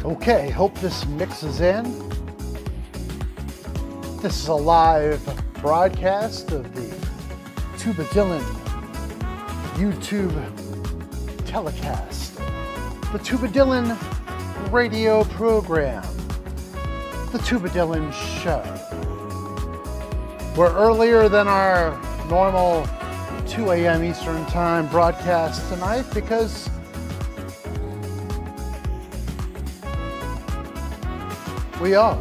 Okay, hope this mixes in. This is a live broadcast of the Tubadylan YouTube telecast. The Tubadylan radio program. The Tubadylan show. We're earlier than our normal 2 a.m. Eastern Time broadcast tonight because we are.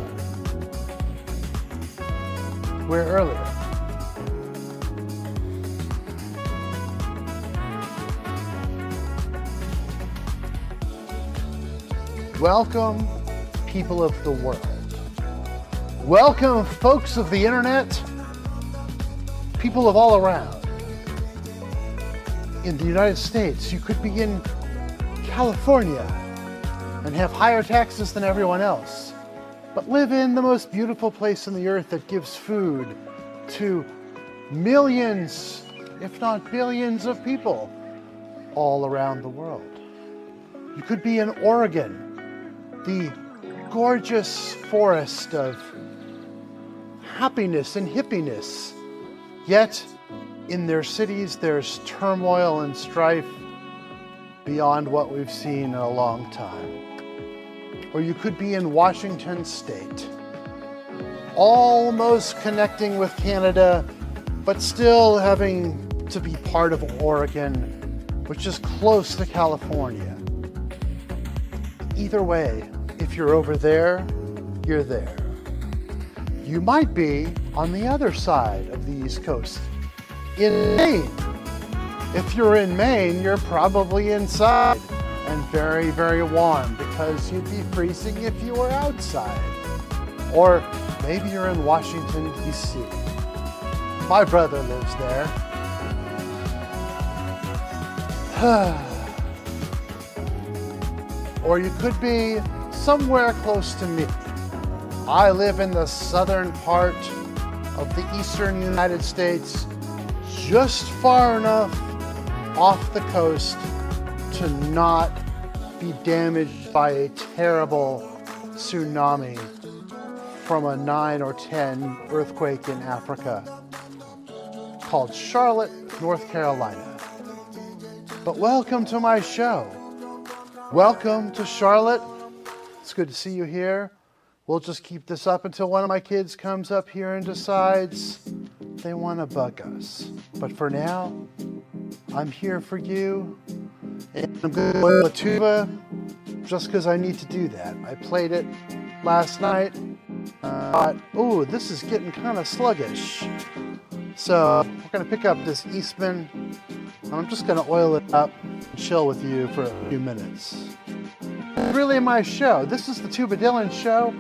We're earlier. Welcome, people of the world. Welcome, folks of the internet, people of all around. In the United States, you could be in California and have higher taxes than everyone else, but live in the most beautiful place on the earth that gives food to millions, if not billions of people all around the world. You could be in Oregon, the gorgeous forest of happiness and hippiness, yet in their cities there's turmoil and strife beyond what we've seen in a long time. Or you could be in Washington State, almost connecting with Canada, but still having to be part of Oregon, which is close to California. Either way, if you're over there, you're there. You might be on the other side of the East Coast, in Maine. If you're in Maine, you're probably inside and very, very warm because you'd be freezing if you were outside. Or maybe you're in Washington, D.C. My brother lives there. Or you could be somewhere close to me. I live in the southern part of the eastern United States, just far enough off the coast to not be damaged by a terrible tsunami from a 9 or 10 earthquake in Africa called Charlotte, North Carolina. But welcome to my show. Welcome to Charlotte. It's good to see you here. We'll just keep this up until one of my kids comes up here and decides they want to bug us. But for now, I'm here for you. And I'm going to play the tuba just because I need to do that. I played it last night. Thought, oh, this is getting kind of sluggish. So we're going to pick up this Eastman. And I'm just going to oil it up and chill with you for a few minutes. It's really my show. This is the Tubadylan show.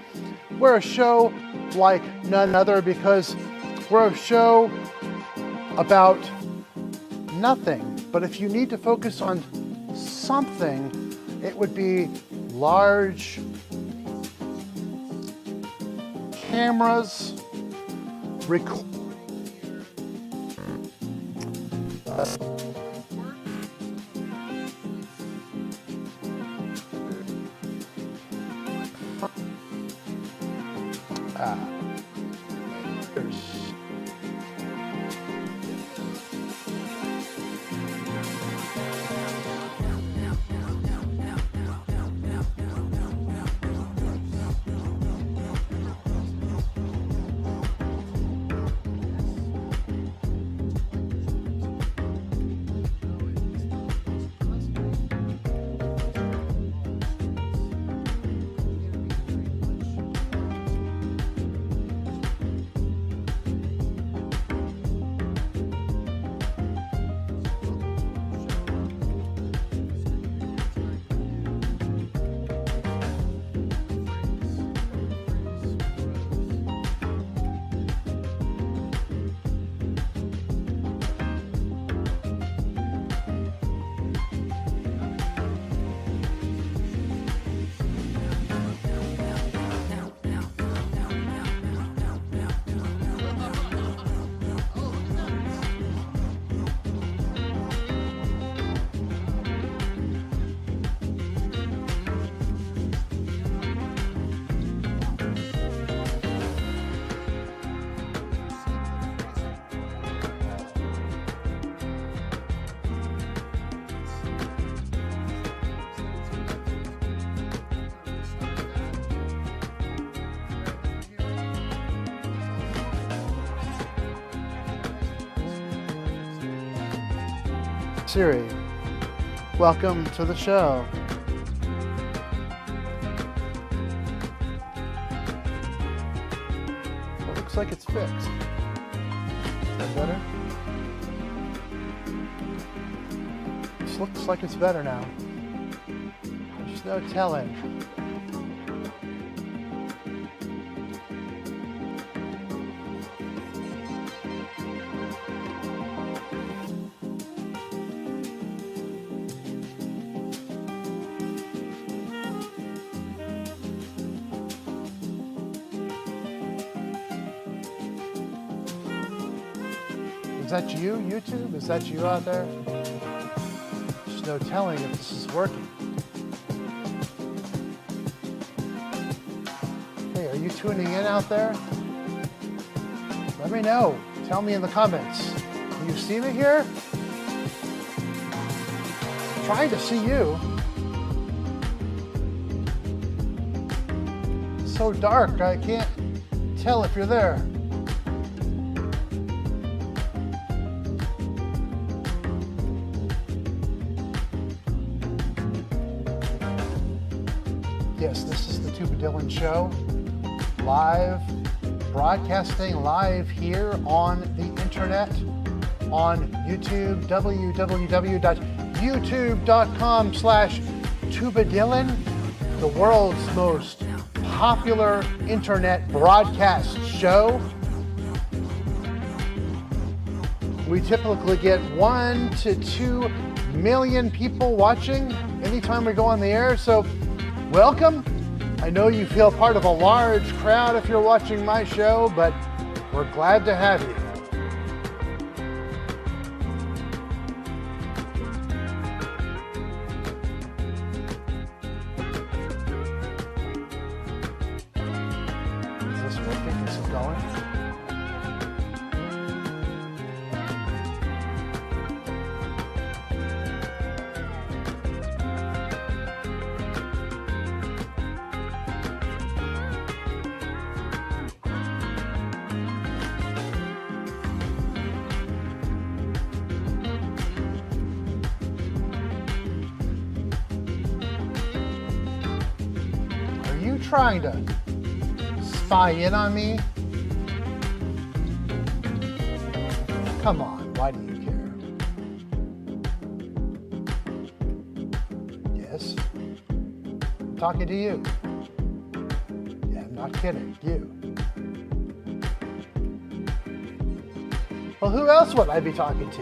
We're a show like none other because we're a show about nothing. But if you need to focus on something, it would be large cameras, Siri, welcome to the show. It looks like it's fixed. Is that better? This looks like it's better now. There's no telling. Is that you, YouTube? Is that you out there? There's no telling if this is working. Hey, are you tuning in out there? Let me know. Tell me in the comments. Can you see me here? I'm trying to see you. It's so dark, I can't tell if you're there. Yes, this is the Tubadylan Show, live, broadcasting live here on the internet, on YouTube, www.youtube.com/tubadylan, the world's most popular internet broadcast show. We typically get 1 to 2 million people watching anytime we go on the air, so welcome. I know you feel part of a large crowd if you're watching my show, but we're glad to have you. Is this working? Is it going? Trying to spy in on me? Come on, why do you care? Yes? I'm talking to you. Yeah, I'm not kidding. You. Well, who else would I be talking to?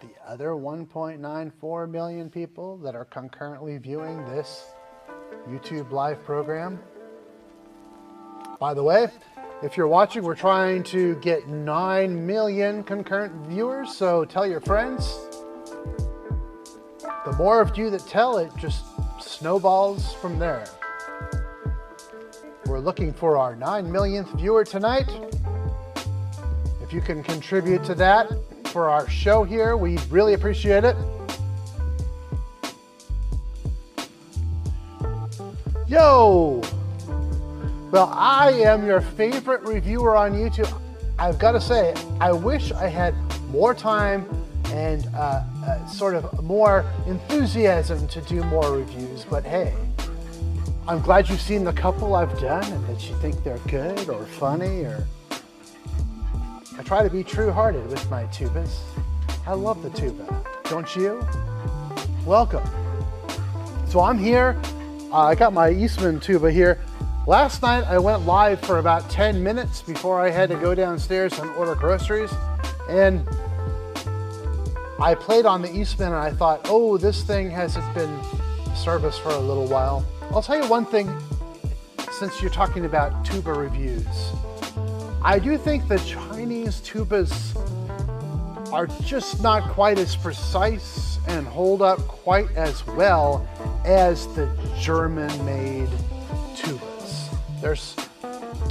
The other 1.94 million people that are concurrently viewing this YouTube live program. By the way, if you're watching, we're trying to get 9 million concurrent viewers, so tell your friends. The more of you that tell, it just snowballs from there. We're looking for our 9 millionth viewer tonight. If you can contribute to that for our show here, we really appreciate it. Yo! Well, I am your favorite reviewer on YouTube. I've got to say, I wish I had more time and sort of more enthusiasm to do more reviews, but hey, I'm glad you've seen the couple I've done and that you think they're good or funny, or I try to be true-hearted with my tubas. I love the tuba, don't you? Welcome. So I'm here. I got my Eastman tuba here. Last night I went live for about 10 minutes before I had to go downstairs and order groceries. And I played on the Eastman and I thought, oh, this thing hasn't been serviced for a little while. I'll tell you one thing, since you're talking about tuba reviews. I do think the Chinese tubas are just not quite as precise and hold up quite as well as the German-made tubas. There's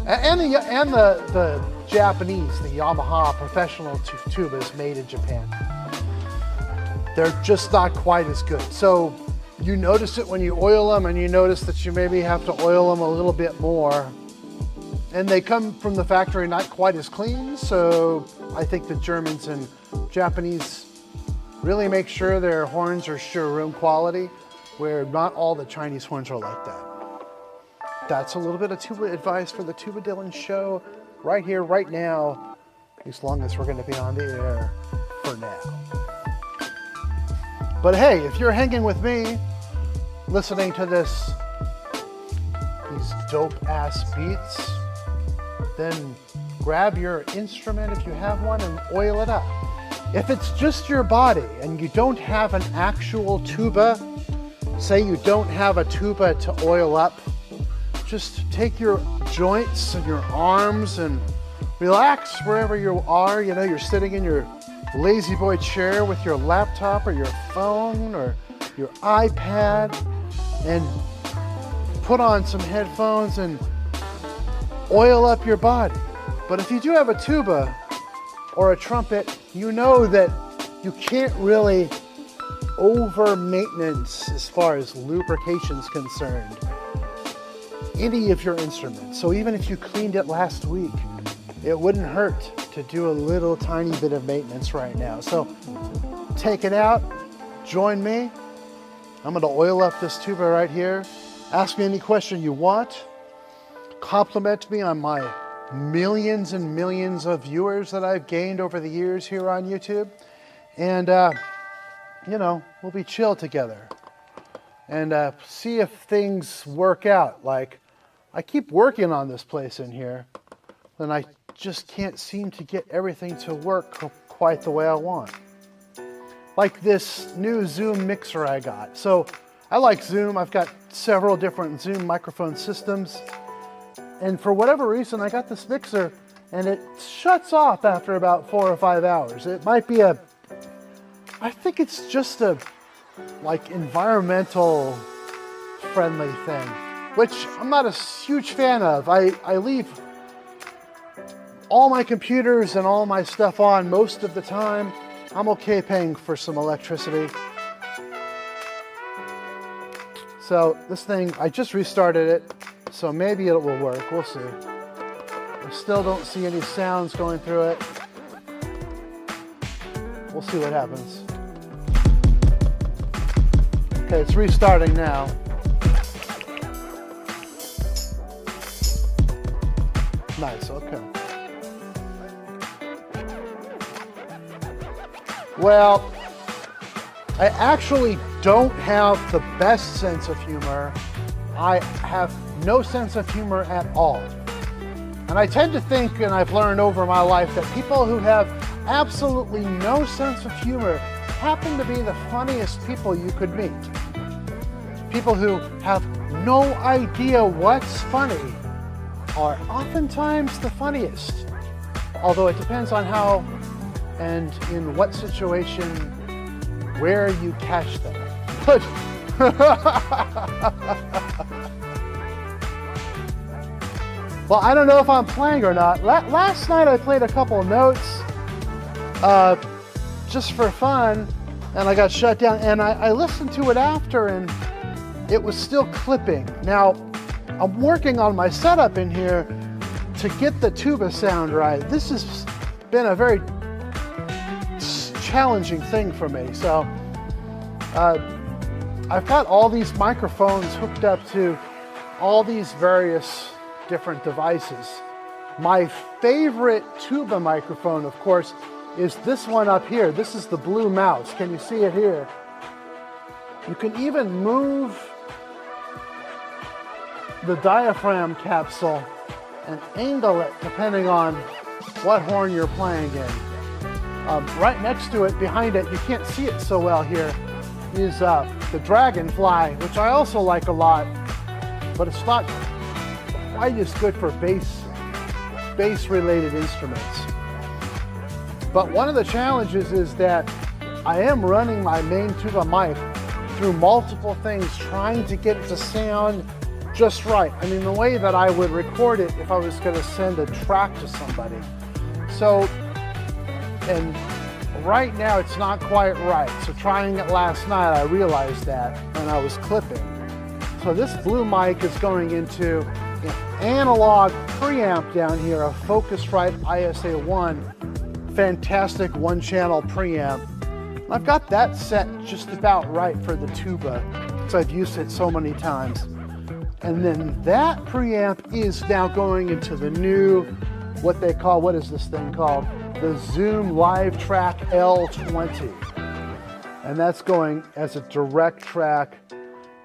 and the Japanese, the Yamaha professional tubas made in Japan. They're just not quite as good. So you notice it when you oil them, and you notice that you maybe have to oil them a little bit more. And they come from the factory not quite as clean, so I think the Germans and Japanese really make sure their horns are showroom quality, where not all the Chinese horns are like that. That's a little bit of tuba advice for the Tuba Dylan show right here, right now, as long as we're going to be on the air for now. But hey, if you're hanging with me, listening to these dope-ass beats, then grab your instrument if you have one and oil it up. If it's just your body and you don't have an actual tuba, say you don't have a tuba to oil up, just take your joints and your arms and relax wherever you are. You know, you're sitting in your lazy boy chair with your laptop or your phone or your iPad, and put on some headphones and oil up your body. But if you do have a tuba or a trumpet, you know that you can't really over maintenance as far as lubrication is concerned any of your instruments. So even if you cleaned it last week, it wouldn't hurt to do a little tiny bit of maintenance right now. So take it out, join me. I'm gonna oil up this tuba right here. Ask me any question you want. Compliment me on my millions and millions of viewers that I've gained over the years here on YouTube. And you know, we'll be chill together and see if things work out. Like, I keep working on this place in here, and I just can't seem to get everything to work quite the way I want. Like this new Zoom mixer I got. So I like Zoom. I've got several different Zoom microphone systems. And for whatever reason, I got this mixer and it shuts off after about 4 or 5 hours. It might be I think it's just a like environmental friendly thing, which I'm not a huge fan of. I leave all my computers and all my stuff on most of the time. I'm okay paying for some electricity. So this thing, I just restarted it, so maybe it will work. We'll see. I still don't see any sounds going through it. We'll see what happens. Okay, it's restarting now. Nice, okay. Well, I actually don't have the best sense of humor. I have no sense of humor at all. And I tend to think, and I've learned over my life, that people who have absolutely no sense of humor happen to be the funniest people you could meet. People who have no idea what's funny are oftentimes the funniest. Although it depends on how and in what situation, where you catch them. But well, I don't know if I'm playing or not. Last night I played a couple of notes just for fun, and I got shut down, and I listened to it after, and it was still clipping. Now, I'm working on my setup in here to get the tuba sound right. This has been a very challenging thing for me. So I've got all these microphones hooked up to all these various different devices. My favorite tuba microphone, of course, is this one up here. This is the Blue Mouse. Can you see it here? You can even move the diaphragm capsule and angle it depending on what horn you're playing in. Right next to it, behind it, you can't see it so well here, is the Dragonfly, which I also like a lot, but it's not quite as good for bass-related instruments. But one of the challenges is that I am running my main tuba mic through multiple things, trying to get it to sound just right. I mean, the way that I would record it if I was going to send a track to somebody. So, and right now it's not quite right. So trying it last night, I realized that when I was clipping. So this blue mic is going into an analog preamp down here, a Focusrite ISA1, fantastic one-channel preamp I've got that set just about right for the tuba, because I've used it so many times. And then that preamp is now going into the new, what they call, what is this thing called? The Zoom LiveTrack L20. And that's going as a direct track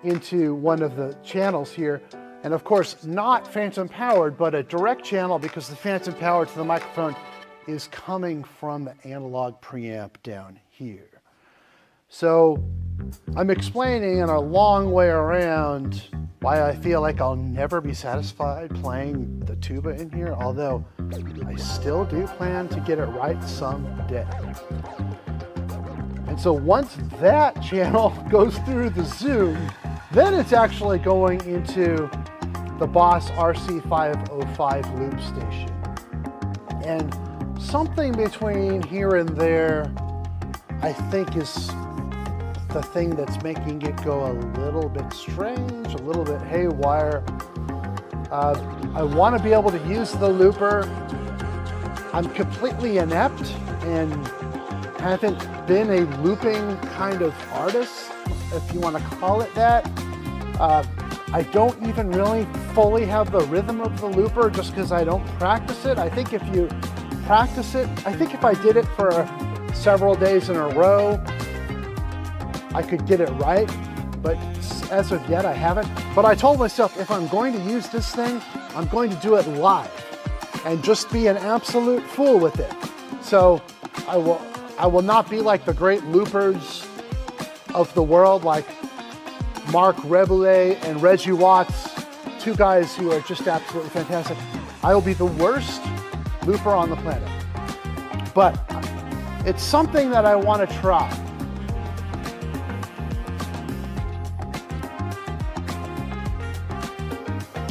into one of the channels here. And of course, not phantom powered, but a direct channel, because the phantom power to the microphone is coming from the analog preamp down here. So I'm explaining in a long way around why I feel like I'll never be satisfied playing the tuba in here, although I still do plan to get it right someday. And so once that channel goes through the Zoom, then it's actually going into the Boss RC505 loop station. And something between here and there, I think, is the thing that's making it go a little bit strange, a little bit haywire. I want to be able to use the looper. I'm completely inept and haven't been a looping kind of artist, if you want to call it that. I don't even really fully have the rhythm of the looper just because I don't practice it. I think if you practice it, I think if I did it for several days in a row, I could get it right, but as of yet I haven't. But I told myself, if I'm going to use this thing, I'm going to do it live and just be an absolute fool with it. So I will not be like the great loopers of the world, like Mark Reboulet and Reggie Watts, two guys who are just absolutely fantastic. I will be the worst looper on the planet. But it's something that I want to try.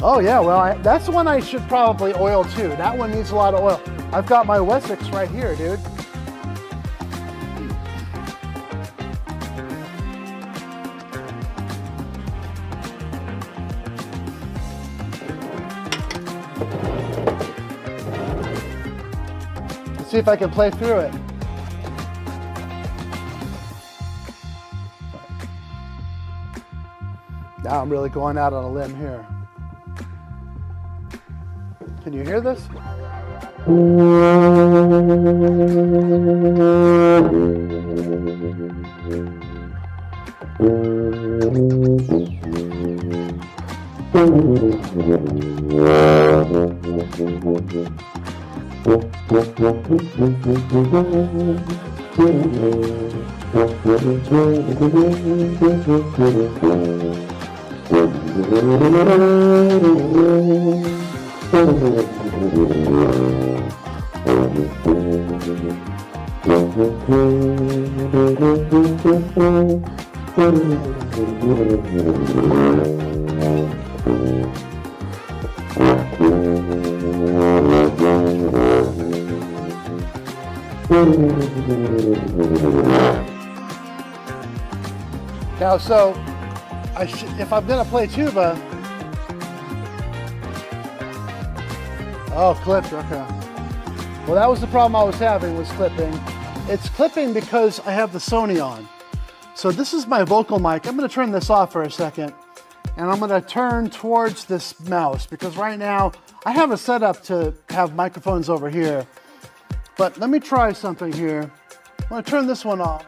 Oh yeah, well, that's the one I should probably oil too. That one needs a lot of oil. I've got my Wessex right here, dude. Let's see if I can play through it. Now I'm really going out on a limb here. Can you hear this? Now, so if I'm gonna play tuba, oh, clipped, okay. Well, that was the problem I was having, was clipping. It's clipping because I have the Sony on. So this is my vocal mic. I'm gonna turn this off for a second, and I'm gonna turn towards this mouse, because right now I have it set up to have microphones over here. But let me try something here. I'm gonna turn this one off.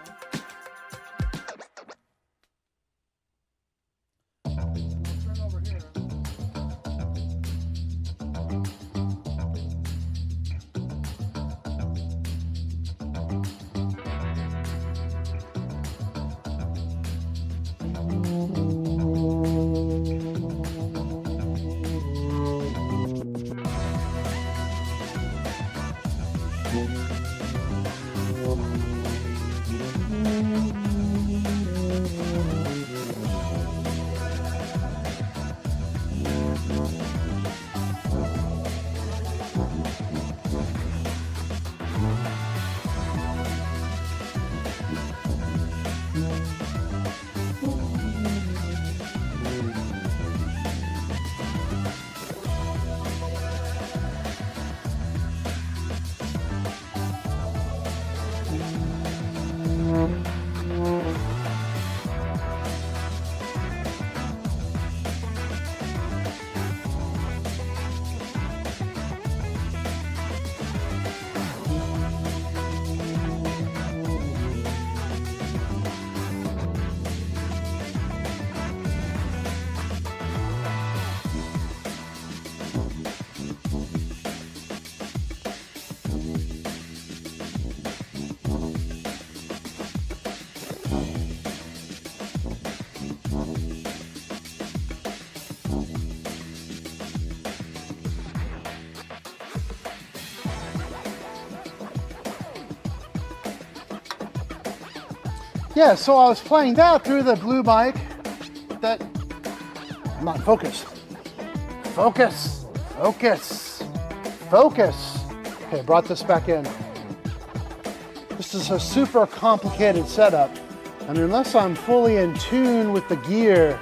Yeah, so I was playing that through the blue mic. That, I'm not focused. Focus, focus, focus. Okay, brought this back in. This is a super complicated setup, and unless I'm fully in tune with the gear,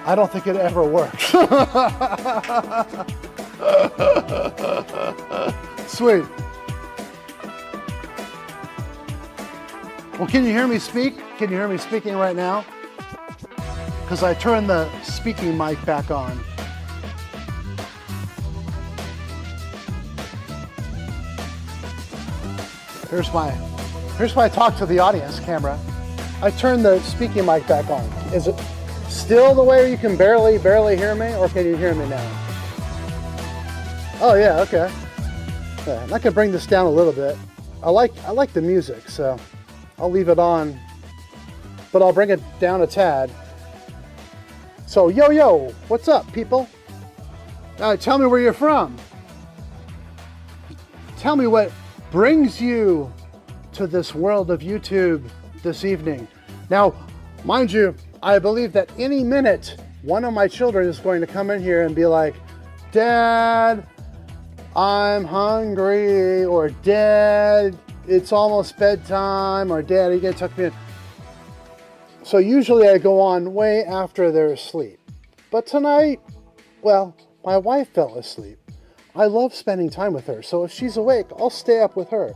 I don't think it ever works. Sweet. Well, can you hear me speak? Can you hear me speaking right now? Because I turned the speaking mic back on. Here's my talk to the audience camera. I turned the speaking mic back on. Is it still the way you can barely hear me, or can you hear me now? Oh yeah, okay. Yeah, I can bring this down a little bit. I like the music, so I'll leave it on, but I'll bring it down a tad. So yo, what's up, people? Tell me where you're from. Tell me what brings you to this world of YouTube this evening. Now, mind you, I believe that any minute, one of my children is going to come in here and be like, Dad, I'm hungry, or Dad, it's almost bedtime, or Dad, you gotta tuck me in. So usually I go on way after they're asleep. But tonight, well, my wife fell asleep. I love spending time with her, so if she's awake, I'll stay up with her.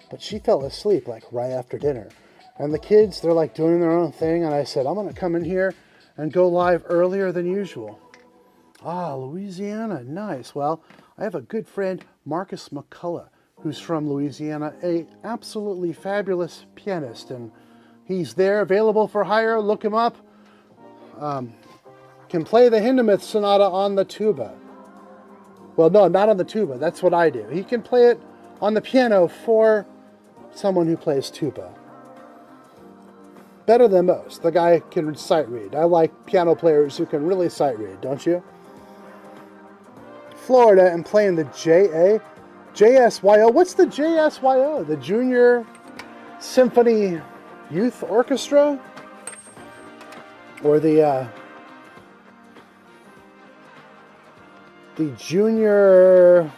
But she fell asleep like right after dinner. And the kids, they're like doing their own thing, and I said, I'm gonna come in here and go live earlier than usual. Ah, Louisiana, nice. Well, I have a good friend, Marcus McCullough, who's from Louisiana, a absolutely fabulous pianist, and he's there, available for hire. Look him up. Can play the Hindemith Sonata on the tuba. Well, no, not on the tuba. That's what I do. He can play it on the piano for someone who plays tuba. Better than most. The guy can sight read. I like piano players who can really sight read, don't you? Florida, and playing the JSYO. What's the JSYO? The Junior Symphony Youth Orchestra? Or the Junior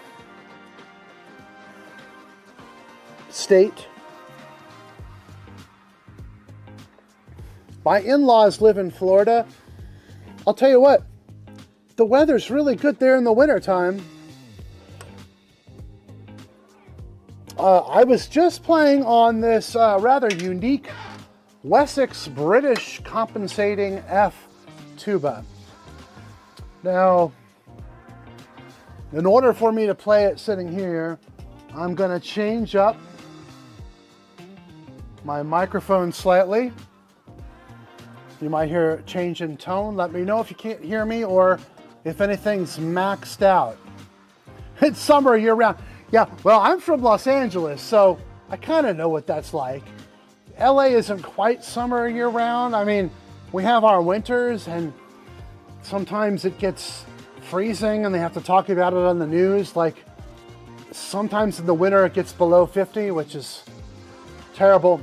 State? My in-laws live in Florida. I'll tell you what, the weather's really good there in the wintertime. I was just playing on this rather unique Wessex British compensating F tuba. Now, in order for me to play it sitting here, I'm going to change up my microphone slightly. You might hear a change in tone. Let me know if you can't hear me or if anything's maxed out. It's summer year-round. Yeah, well, I'm from Los Angeles, so I kind of know what that's like. LA isn't quite summer year-round. I mean, we have our winters, and sometimes it gets freezing, and they have to talk about it on the news. Like, sometimes in the winter it gets below 50, which is terrible.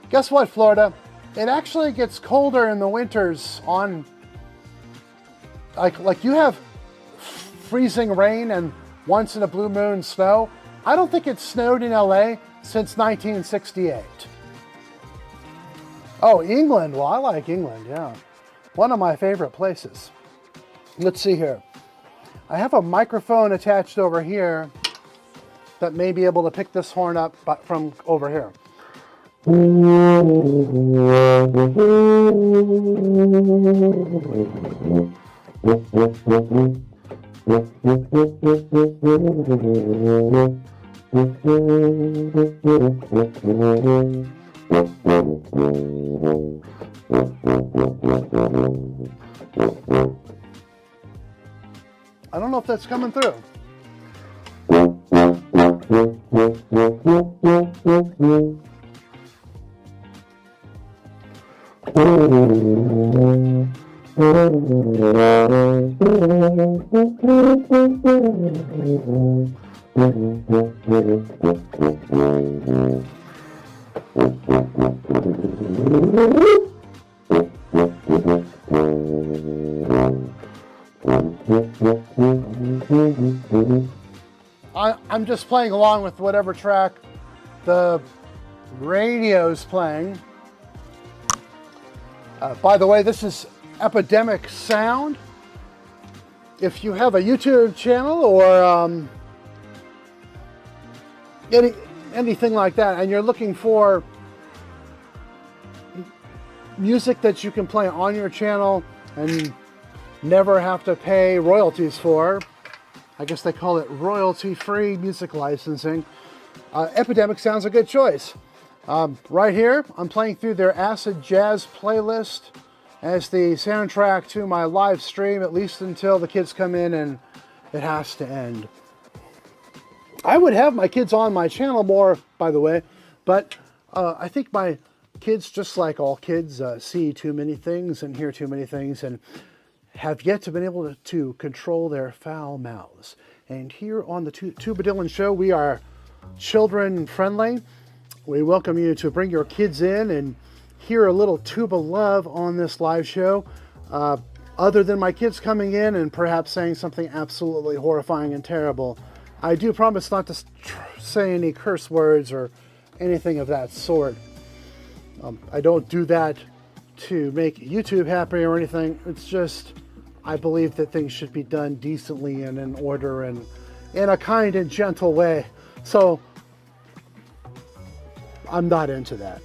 Guess what, Florida? It actually gets colder in the winters on, like you have freezing rain and once in a blue moon snow. I don't think it's snowed in LA since 1968. Oh, England. Well, I like England, yeah. One of my favorite places. Let's see here. I have a microphone attached over here that may be able to pick this horn up from over here. I don't know if that's coming through. I'm just playing along with whatever track the radio's playing. By the way, this is Epidemic Sound. If you have a YouTube channel or anything like that, and you're looking for music that you can play on your channel and never have to pay royalties for, I guess they call it royalty-free music licensing, Epidemic Sound's a good choice. Right here, I'm playing through their acid jazz playlist as the soundtrack to my live stream, at least until the kids come in and it has to end. I would have my kids on my channel more, by the way, but I think my kids, just like all kids, see too many things and hear too many things and have yet to been able to control their foul mouths. And here on the Tubadylan Show, we are children friendly. We welcome you to bring your kids in and hear a little tuba love on this live show. Other than my kids coming in and perhaps saying something absolutely horrifying and terrible, I do promise not to say any curse words or anything of that sort. I don't do that to make YouTube happy or anything. It's just, I believe that things should be done decently and in order and in a kind and gentle way. So I'm not into that.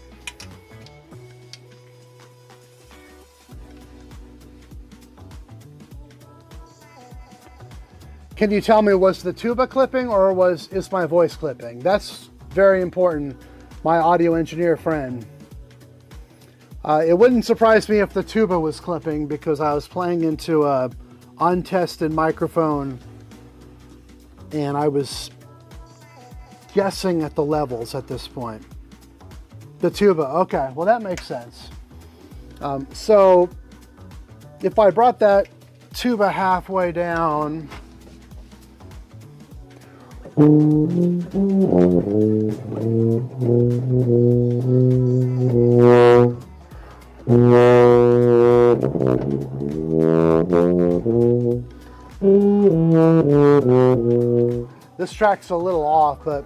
Can you tell me, was the tuba clipping or is my voice clipping? That's very important, my audio engineer friend. It wouldn't surprise me if the tuba was clipping because I was playing into a untested microphone and I was guessing at the levels at this point. The tuba, okay, well that makes sense. So if I brought that tuba halfway down, this track's a little off, but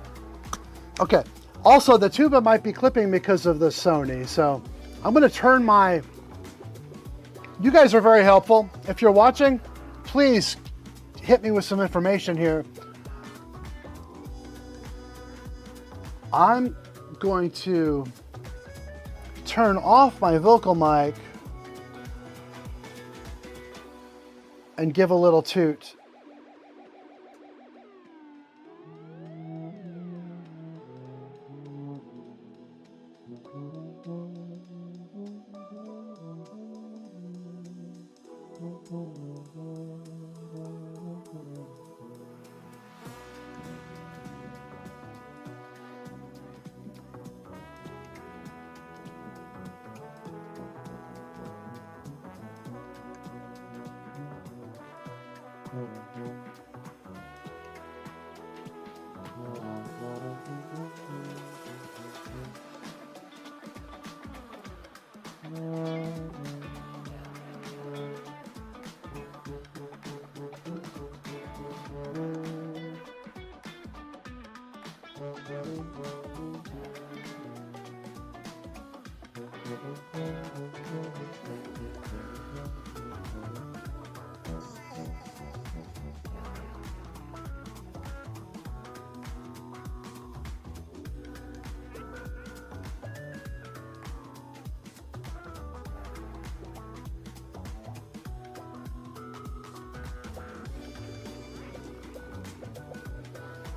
okay. Also, the tuba might be clipping because of the Sony, so I'm going to turn my... You guys are very helpful. If you're watching, please hit me with some information here. I'm going to turn off my vocal mic and give a little toot.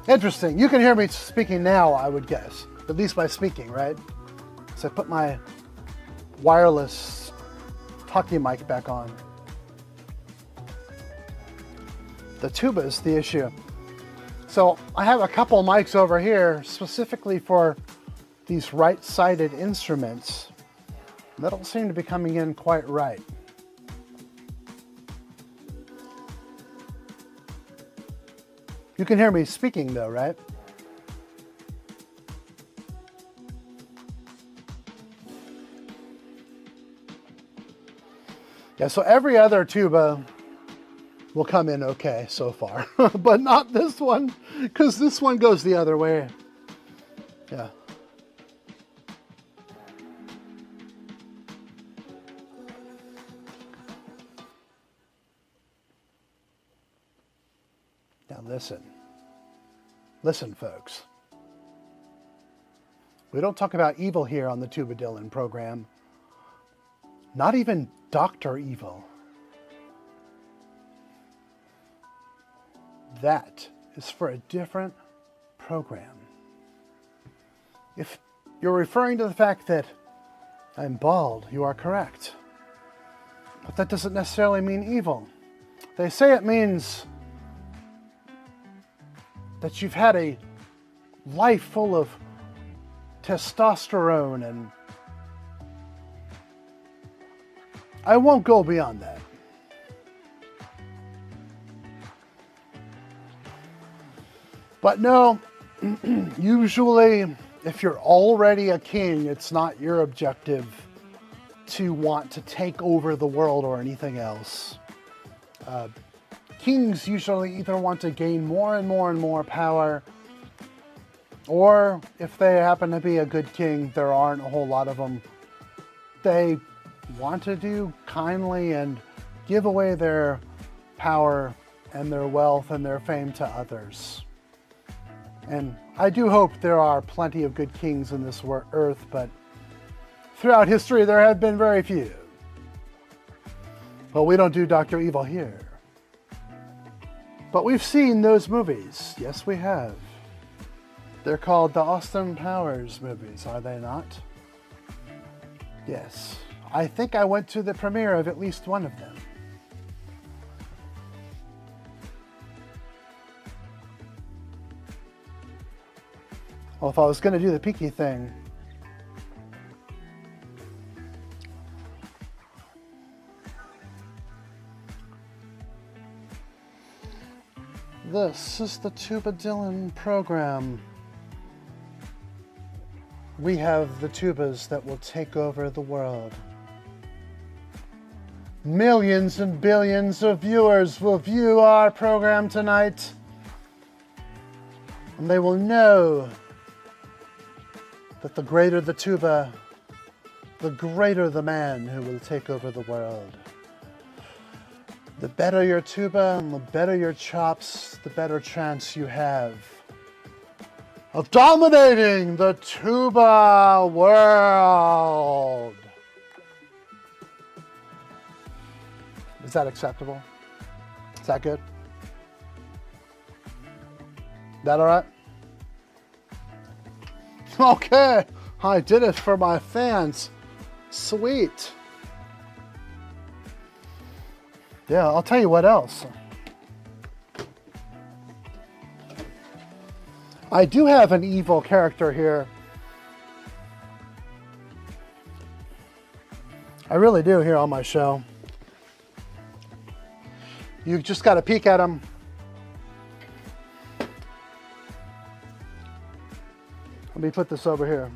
Interesting. You can hear me speaking now, I would guess. At least by speaking, right? So I put my wireless talkie mic back on. The tuba is the issue. So I have a couple mics over here specifically for these right-sided instruments that don't seem to be coming in quite right. You can hear me speaking though, right? Yeah, so every other tuba will come in okay so far, but not this one, because this one goes the other way. Yeah. Now listen. Listen, folks. We don't talk about evil here on the Tubadylan program. Not even Dr. Evil. That is for a different program. If you're referring to the fact that I'm bald, you are correct. But that doesn't necessarily mean evil. They say it means that you've had a life full of testosterone, and I won't go beyond that. But no, usually if you're already a king, it's not your objective to want to take over the world or anything else. Kings usually either want to gain more and more and more power, or if they happen to be a good king, there aren't a whole lot of them, they want to do kindly and give away their power and their wealth and their fame to others. And I do hope there are plenty of good kings in this earth, but throughout history there have been very few. But we don't do Dr. Evil here. But we've seen those movies. Yes, we have. They're called the Austin Powers movies, are they not? Yes. I think I went to the premiere of at least one of them. Well, if I was going to do the peaky thing, this is the Tubadylan program. We have the tubas that will take over the world. Millions and billions of viewers will view our program tonight, and they will know that the greater the tuba, the greater the man who will take over the world. The better your tuba and the better your chops, the better chance you have of dominating the tuba world. Is that acceptable? Is that good? That all right? Okay, I did it for my fans. Sweet. Yeah, I'll tell you what else. I do have an evil character here. I really do here on my show. You just got to peek at him. Let me put this over here.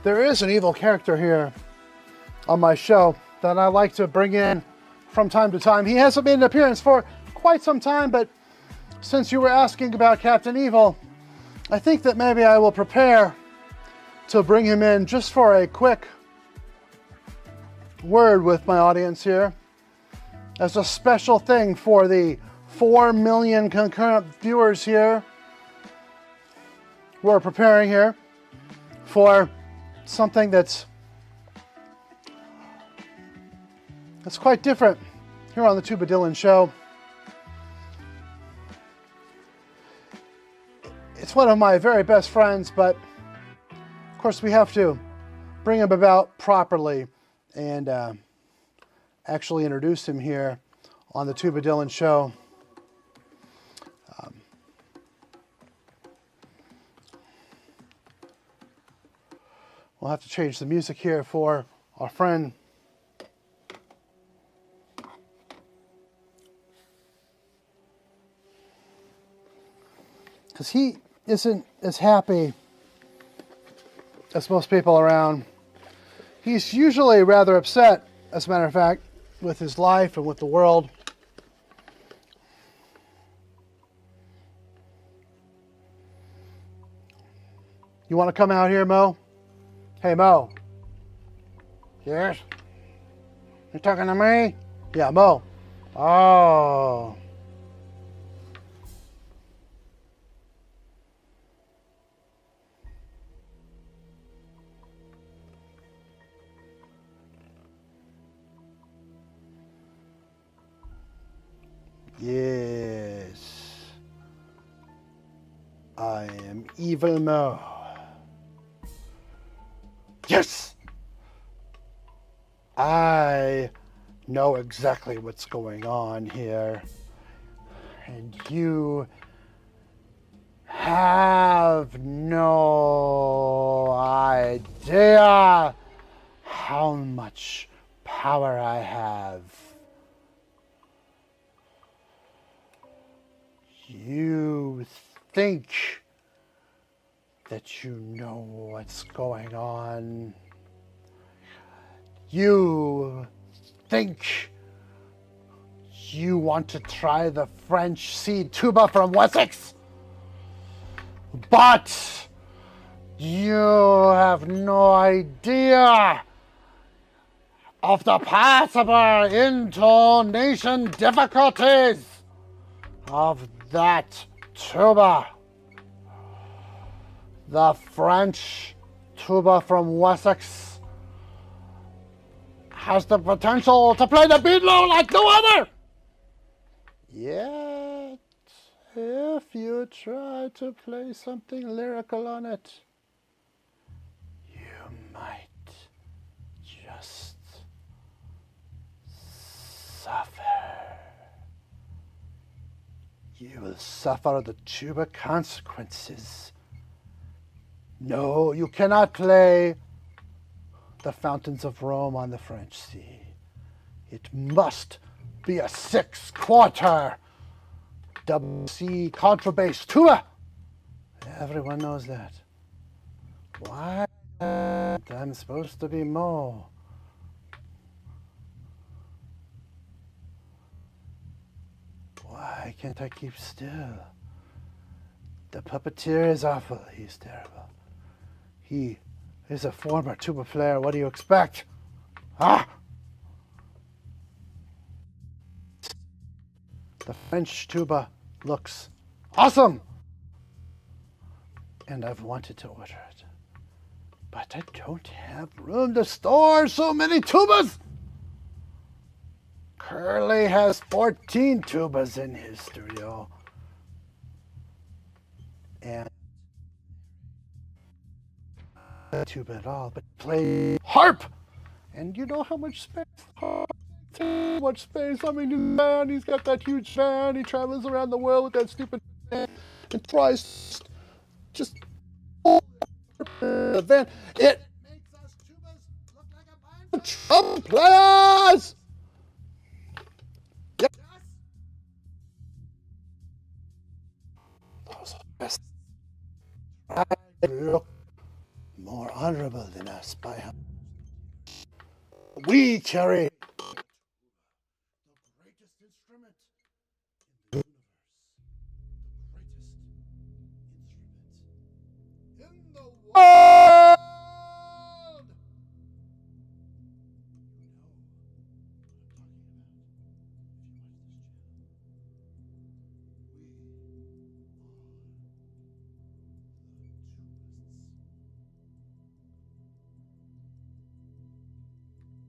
There is an evil character here on my show that I like to bring in from time to time. He hasn't made an appearance for quite some time, but since you were asking about Captain Evil, I think that maybe I will prepare to bring him in just for a quick word with my audience here as a special thing for the 4 million concurrent viewers here. We're preparing here for something that's quite different here on the Tubadylan show. It's one of my very best friends, but of course we have to bring him about properly and actually introduce him here on the Tubadylan show. We'll have to change the music here for our friend. Because he isn't as happy as most people around. He's usually rather upset, as a matter of fact, with his life and with the world. You want to come out here, Mo? Hey, Mo. Yes? You talking to me? Yeah, Mo. Oh. Yes. I am Evil Mo. Yes! I know exactly what's going on here. And you have no idea how much power I have. You think that you know what's going on. You think you want to try the French seed tuba from Wessex, but you have no idea of the possible intonation difficulties of that tuba. The French tuba from Wessex has the potential to play the beatlo like no other. Yet, if you try to play something lyrical on it, you might just suffer. You will suffer the tuba consequences. No, you cannot play the Fountains of Rome on the French Sea. It must be a 6/4 double C contrabass tuba. Everyone knows that. Why? I'm supposed to be Mo. Why can't I keep still? The puppeteer is awful. He's terrible. He is a former tuba player. What do you expect? Ah! The French tuba looks awesome! And I've wanted to order it. But I don't have room to store so many tubas! Curly has 14 tubas in his studio. And not tuba at all, but play harp! And you know how much space harp takes? Too much space. I mean, his man, he's got that huge van. He travels around the world with that stupid van and tries just the van. It makes us tubas look like a bunch of trumpet players! Yes! Those best look more honorable than us by how we carry the greatest instrument in the universe. The greatest instrument in the world!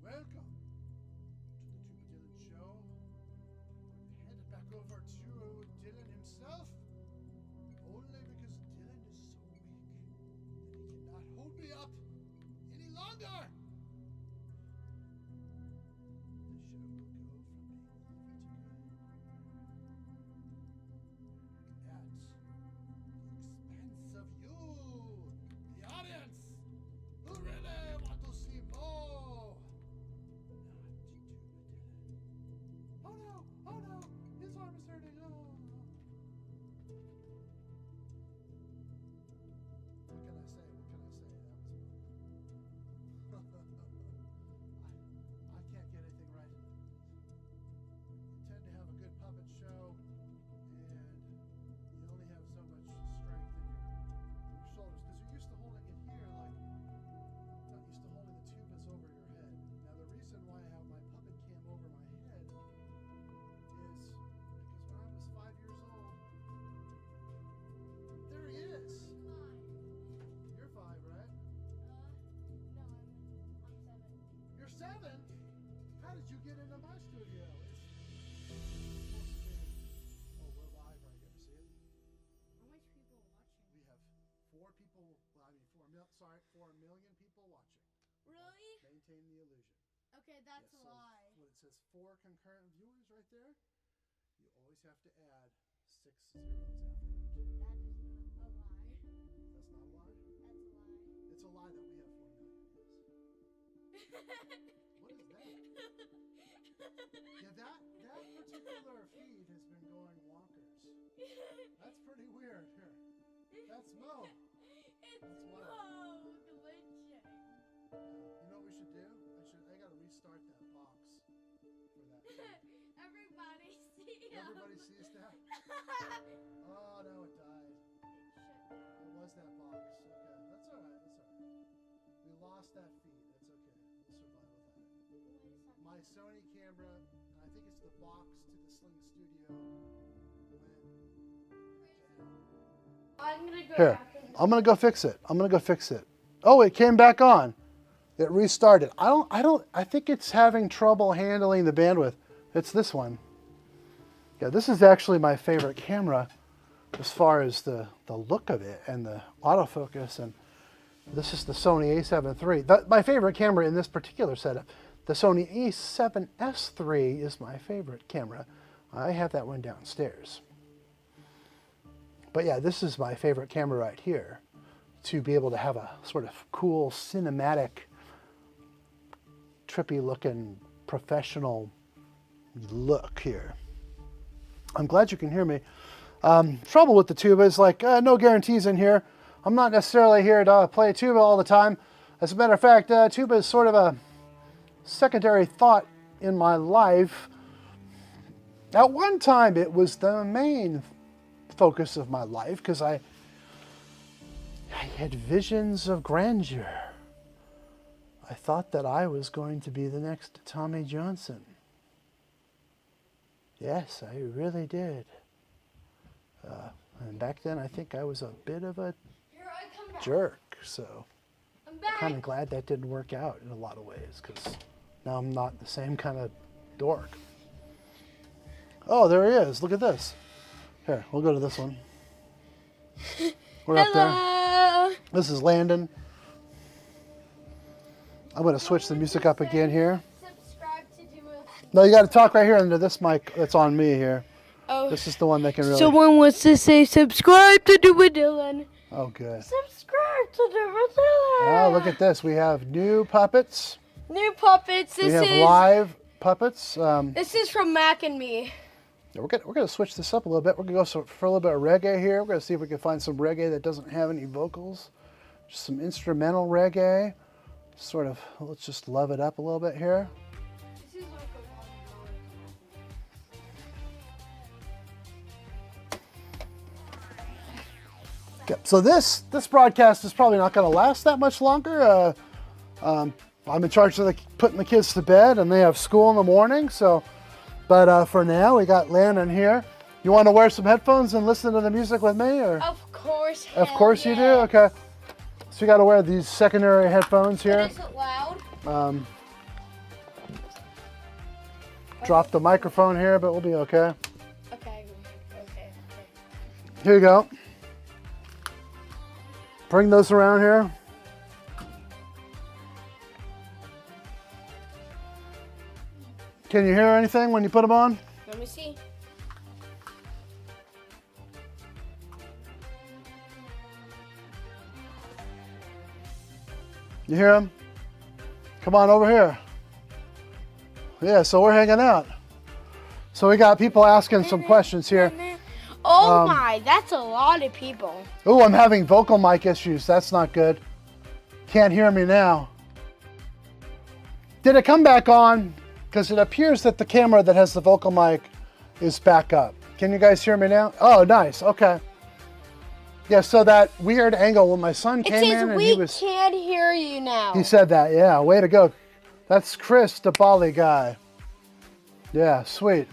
Welcome to the tubadylan show. I'm headed back over to Dylan himself, only because Dylan is so weak that he cannot hold me up any longer. The show will go from being evil to good at the expense of you, the audience, who really want to see more. Oh no! Oh no! His arm is hurting! Oh! What can I say? What can I say? get into my studio. It's supposed to be. Oh, we're live right here. See it? How much people are watching? We have 4 people. Well, I mean, 4 million people watching. Really? Maintain the illusion. Okay, that's a lie. When it says 4 concurrent viewers right there, you always have to add 6 zeros after it. That is not a lie. That's not a lie? That's a lie. It's a lie that we have 4 million, yes. What is that? Yeah, that particular feed has been going wonkers. That's pretty weird. Here. That's Mo. It's Mo glitching. You know what we should do? I gotta restart that box for that feed. Everybody sees. Everybody sees that? Oh no, it died. It was that box. Okay, that's alright, We lost that feed. That's okay. We'll survive without it. My Sony camera, I think it's the box to the Sling Studio. I'm gonna go. Here, I'm gonna go fix it. Oh, it came back on. It restarted. I think it's having trouble handling the bandwidth. It's this one. Yeah, this is actually my favorite camera as far as the look of it and the autofocus. And this is the Sony a7 III. My favorite camera in this particular setup. The Sony a7S III is my favorite camera. I have that one downstairs. But yeah, this is my favorite camera right here, to be able to have a sort of cool cinematic, trippy looking professional look here. I'm glad you can hear me. Trouble with the tuba is like no guarantees in here. I'm not necessarily here to play tuba all the time. As a matter of fact, tuba is sort of a secondary thought in my life. At one time it was the main focus of my life because I had visions of grandeur. I thought that I was going to be the next Tommy Johnson. Yes, I really did. And back then I think I was a bit of a jerk, so I'm kind of glad that didn't work out in a lot of ways, because now I'm not the same kind of dork. Oh, there he is. Look at this. Here, we'll go to this one. We're up there. This is Landon. I'm going to switch the music up again here. No, you got to talk right here into this mic that's on me here. Oh. This is the one that can really... Someone wants to say subscribe to tubadylan. Oh, good. Subscribe to tubadylan. Oh, look at this. We have new puppets. New puppets. We have live puppets. This is from Mac and me. We're gonna switch this up a little bit. We're gonna go for a little bit of reggae here. We're gonna see if we can find some reggae that doesn't have any vocals, just some instrumental reggae. Sort of, let's just love it up a little bit here. This is like a okay, so this broadcast is probably not gonna last that much longer. I'm in charge of putting the kids to bed, and they have school in the morning, so. But for now, we got Landon here. You want to wear some headphones and listen to the music with me, or? Of course. Of course you do. Okay. So you got to wear these secondary headphones here. Is it loud? Drop the microphone here, but we'll be okay. Okay. Here you go. Bring those around here. Can you hear anything when you put them on? Let me see. You hear them? Come on over here. Yeah, so we're hanging out. So we got people asking some questions here. Oh my, that's a lot of people. Oh, I'm having vocal mic issues. That's not good. Can't hear me now. Did it come back on? Because it appears that the camera that has the vocal mic is back up. Can you guys hear me now? Oh, nice. Okay. Yeah, so that weird angle when my son came in and he was... we can't hear you now. He said that, yeah. Way to go. That's Chris, the Bali guy. Yeah, sweet.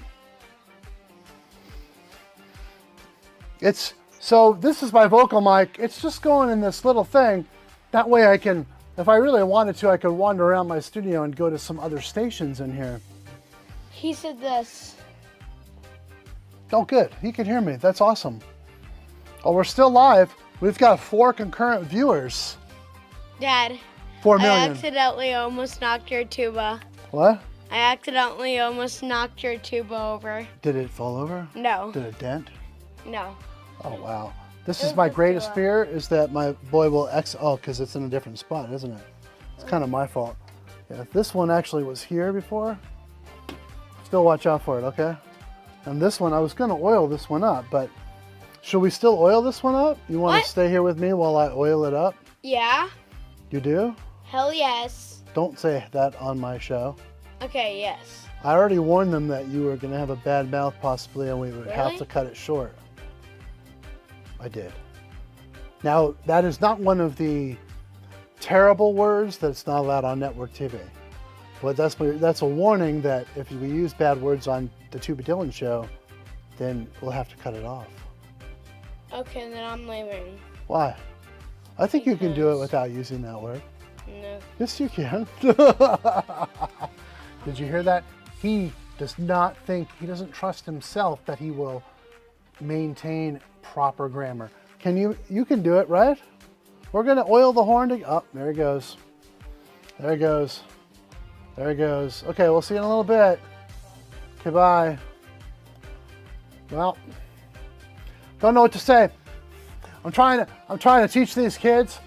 So this is my vocal mic. It's just going in this little thing. That way I can, if I really wanted to, I could wander around my studio and go to some other stations in here. He said this. Oh, good. He can hear me. That's awesome. Oh, we're still live. We've got 4 concurrent viewers. Dad. 4 million. I accidentally almost knocked your tuba. What? I accidentally almost knocked your tuba over. Did it fall over? No. Did it dent? No. Oh, wow. This is my greatest fear, is that my boy will oh, because it's in a different spot, isn't it? It's kind of my fault. Yeah, if this one actually was here before, still watch out for it, okay? And this one, I was going to oil this one up, but should we still oil this one up? You want to stay here with me while I oil it up? Yeah. You do? Hell yes. Don't say that on my show. Okay, yes. I already warned them that you were going to have a bad mouth possibly, and we would have to cut it short. I did. Now, that is not one of the terrible words that's not allowed on network TV. But that's a warning that if we use bad words on the Tuba Dylan show, then we'll have to cut it off. Okay, then I'm leaving. Why? I think you can do it without using that word. No. Yes, you can. Did you hear that? He does not think, he doesn't trust himself that he will maintain proper grammar. You can do it, right? We're gonna oil the horn to, oh, there he goes. There he goes. There he goes. Okay, we'll see you in a little bit. Okay, bye. Well, don't know what to say. I'm trying to teach these kids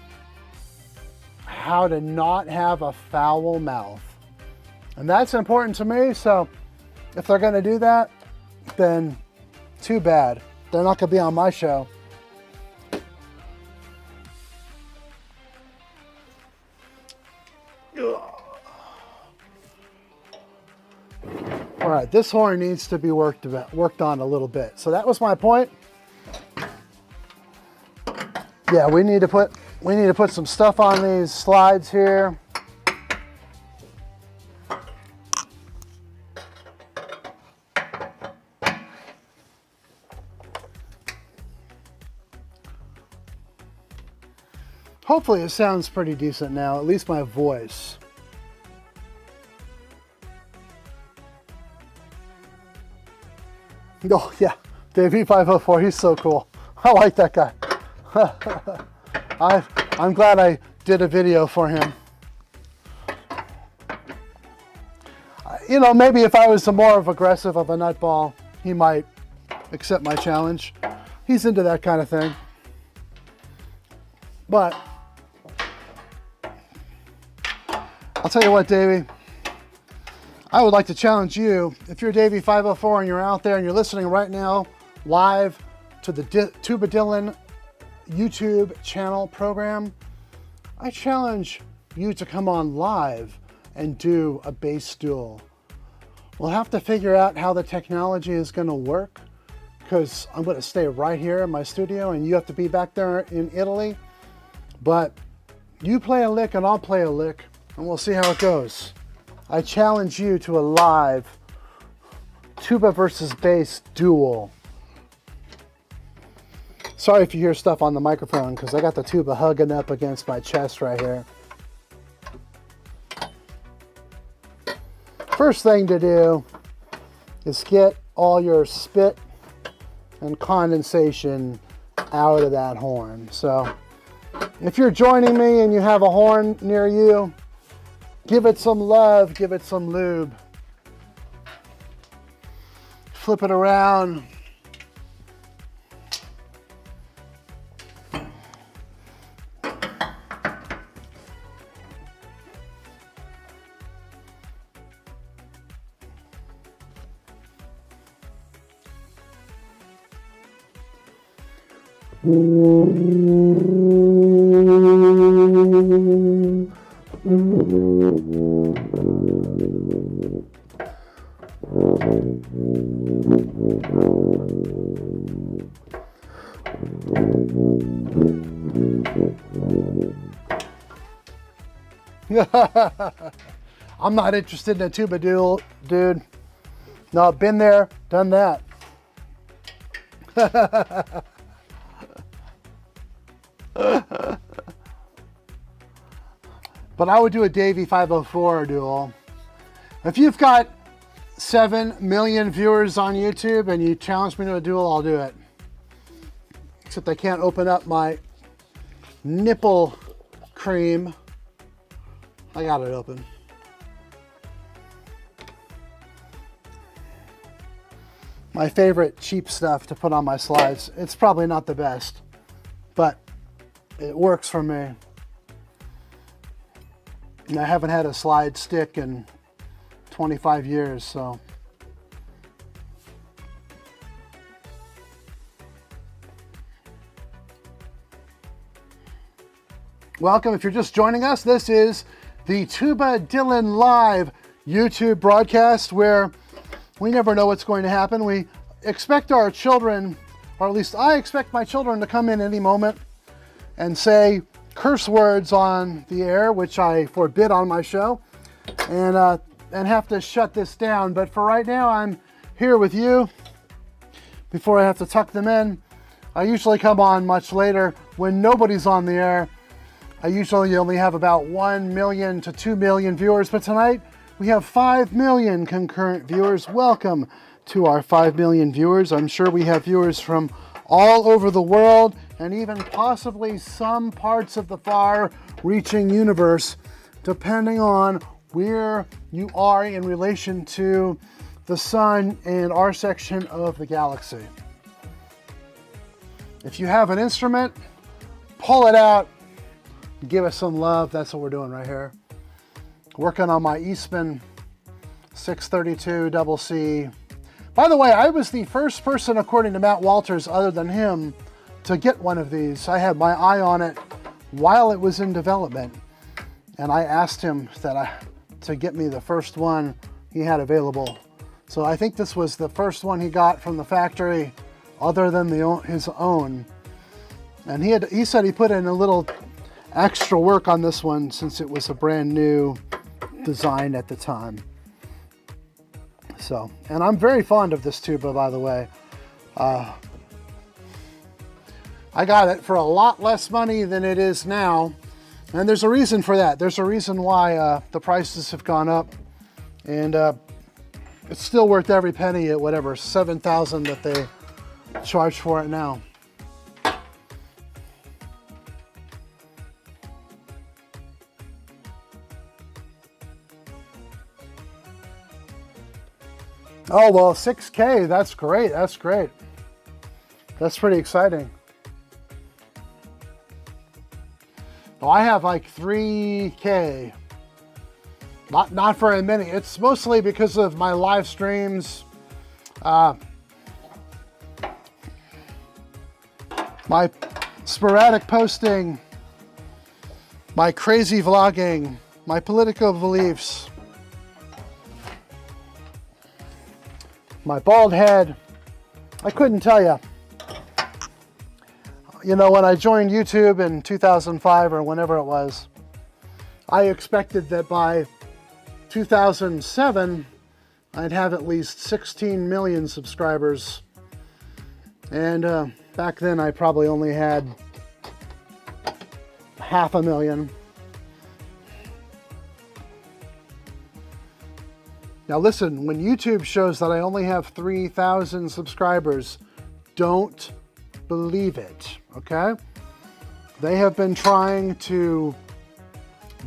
how to not have a foul mouth. And that's important to me, so if they're gonna do that, then too bad. They're not gonna be on my show. All right, this horn needs to be worked on a little bit. So that was my point. Yeah, we need to put some stuff on these slides here. Hopefully it sounds pretty decent now, at least my voice. Oh yeah, Davey504, he's so cool. I like that guy. I'm glad I did a video for him. You know, maybe if I was more aggressive of a nutball, he might accept my challenge. He's into that kind of thing. But I'll tell you what, Davey, I would like to challenge you. If you're Davey504 and you're out there and you're listening right now live to the Tuba Dylan YouTube channel program, I challenge you to come on live and do a bass duel. We'll have to figure out how the technology is going to work, because I'm going to stay right here in my studio and you have to be back there in Italy. But you play a lick and I'll play a lick, and we'll see how it goes. I challenge you to a live tuba versus bass duel. Sorry if you hear stuff on the microphone, because I got the tuba hugging up against my chest right here. First thing to do is get all your spit and condensation out of that horn. So if you're joining me and you have a horn near you, give it some love, give it some lube. Flip it around. I'm not interested in a tuba duel, dude. No, I've been there, done that. But I would do a Davey504 duel. If you've got 7 million viewers on YouTube and you challenge me to a duel, I'll do it. Except I can't open up my nipple cream. I got it open. My favorite cheap stuff to put on my slides. It's probably not the best, but it works for me. And I haven't had a slide stick in 25 years, so. Welcome, if you're just joining us, this is the Tuba Dylan Live YouTube broadcast where we never know what's going to happen. We expect our children, or at least I expect my children to come in any moment and say curse words on the air, which I forbid on my show, and have to shut this down. But for right now, I'm here with you before I have to tuck them in. I usually come on much later when nobody's on the air. I usually only have about 1 million to 2 million viewers, but tonight we have 5 million concurrent viewers. Welcome to our 5 million viewers. I'm sure we have viewers from all over the world and even possibly some parts of the far-reaching universe, depending on where you are in relation to the sun and our section of the galaxy. If you have an instrument, pull it out, give us some love. That's what we're doing right here. Working on my Eastman 632 double C. By the way, I was the first person, according to Matt Walters, other than him, to get one of these. I had my eye on it while it was in development, and I asked him to get me the first one he had available. So I think this was the first one he got from the factory, other than his own. And he said he put in a little extra work on this one since it was a brand new design at the time. So, and I'm very fond of this tuba, by the way. I got it for a lot less money than it is now, and there's a reason for that. There's a reason why the prices have gone up, and it's still worth every penny at whatever $7,000 that they charge for it now. Oh, well, 6K, that's great, that's great. That's pretty exciting. Well, I have like 3K. Not very many. It's mostly because of my live streams, my sporadic posting, my crazy vlogging, my political beliefs, my bald head. I couldn't tell you. You know, when I joined YouTube in 2005 or whenever it was, I expected that by 2007, I'd have at least 16 million subscribers. And back then, I probably only had 500,000. Now listen, when YouTube shows that I only have 3,000 subscribers, don't believe it, okay? They have been trying to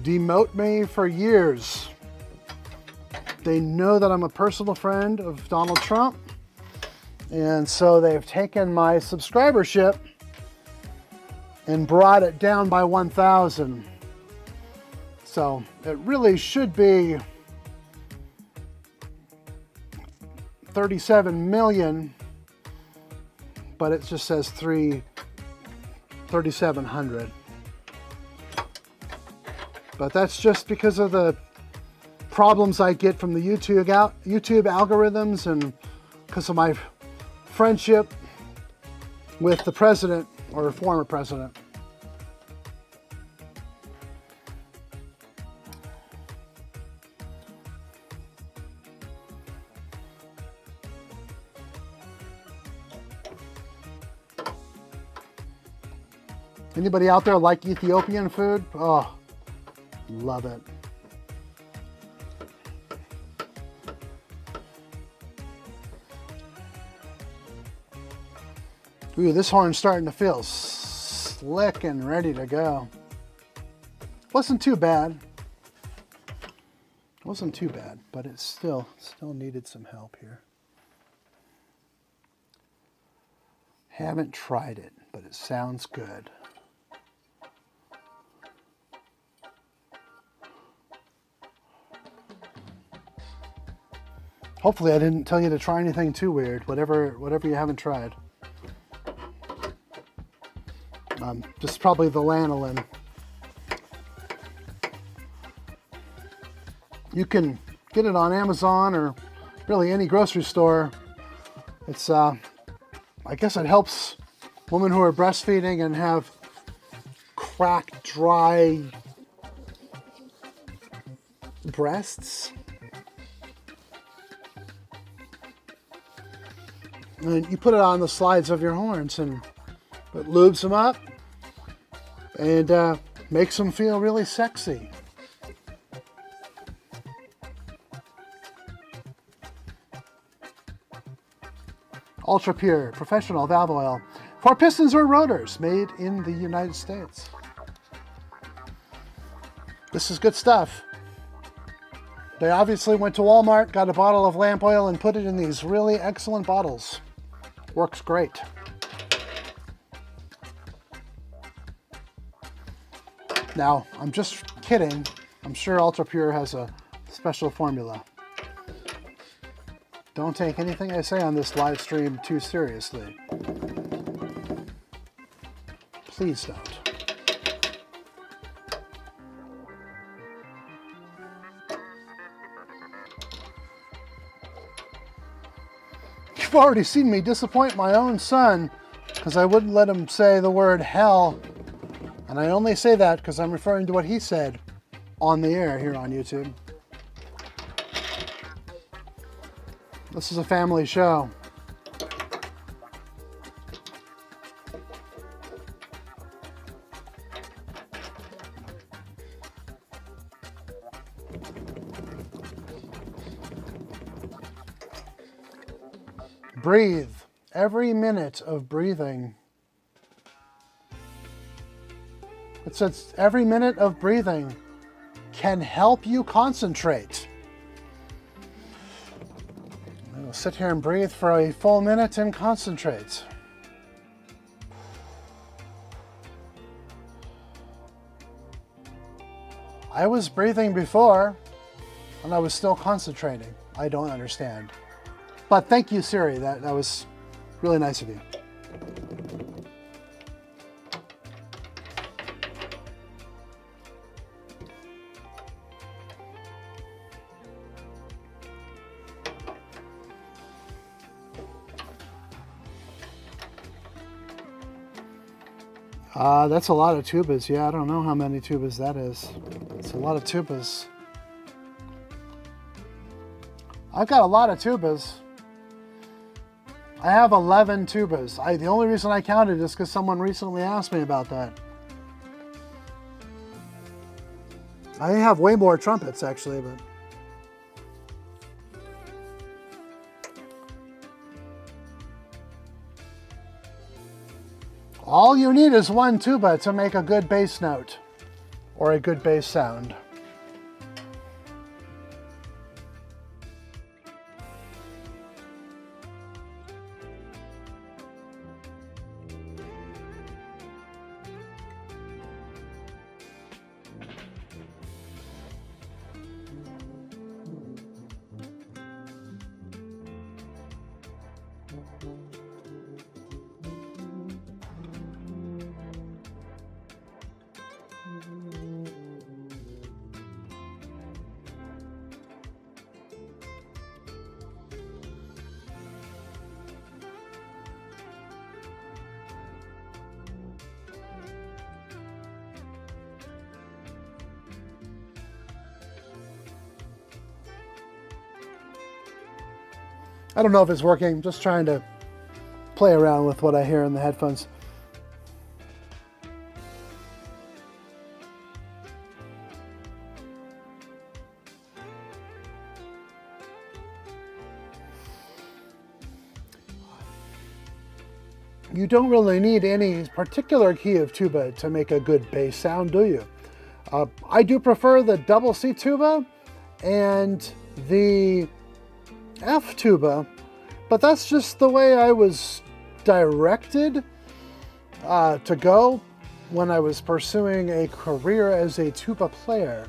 demote me for years. They know that I'm a personal friend of Donald Trump, and so they've taken my subscribership and brought it down by 1,000. So it really should be 37 million, but it just says 3,700. But that's just because of the problems I get from the YouTube algorithms, and because of my friendship with the president, or former president. Anybody out there like Ethiopian food? Oh, love it. Ooh, this horn's starting to feel slick and ready to go. Wasn't too bad. Wasn't too bad, but it still needed some help here. Haven't tried it, but it sounds good. Hopefully I didn't tell you to try anything too weird, whatever you haven't tried. This is probably the lanolin. You can get it on Amazon or really any grocery store. It's, I guess it helps women who are breastfeeding and have cracked, dry breasts. And you put it on the slides of your horns and it lubes them up and makes them feel really sexy. Ultra pure professional valve oil for pistons or rotors, made in the United States. This is good stuff. They obviously went to Walmart, got a bottle of lamp oil and put it in these really excellent bottles. Works great. Now, I'm just kidding. I'm sure Ultra Pure has a special formula. Don't take anything I say on this live stream too seriously. Please don't. You've already seen me disappoint my own son because I wouldn't let him say the word hell. And I only say that because I'm referring to what he said on the air here on YouTube. This is a family show. Breathe. Every minute of breathing. It says every minute of breathing can help you concentrate. I'll sit here and breathe for a full minute and concentrate. I was breathing before and I was still concentrating. I don't understand. But thank you, Siri. That was really nice of you. That's a lot of tubas. Yeah, I don't know how many tubas that is. It's a lot of tubas. I've got a lot of tubas. I have 11 tubas. The only reason I counted is because someone recently asked me about that. I have way more trumpets, actually, but... all you need is one tuba to make a good bass note or a good bass sound. I don't know if it's working. I'm just trying to play around with what I hear in the headphones. you don't really need any particular key of tuba to make a good bass sound, do you? I do prefer the double C tuba and the F tuba, but that's just the way I was directed to go when I was pursuing a career as a tuba player.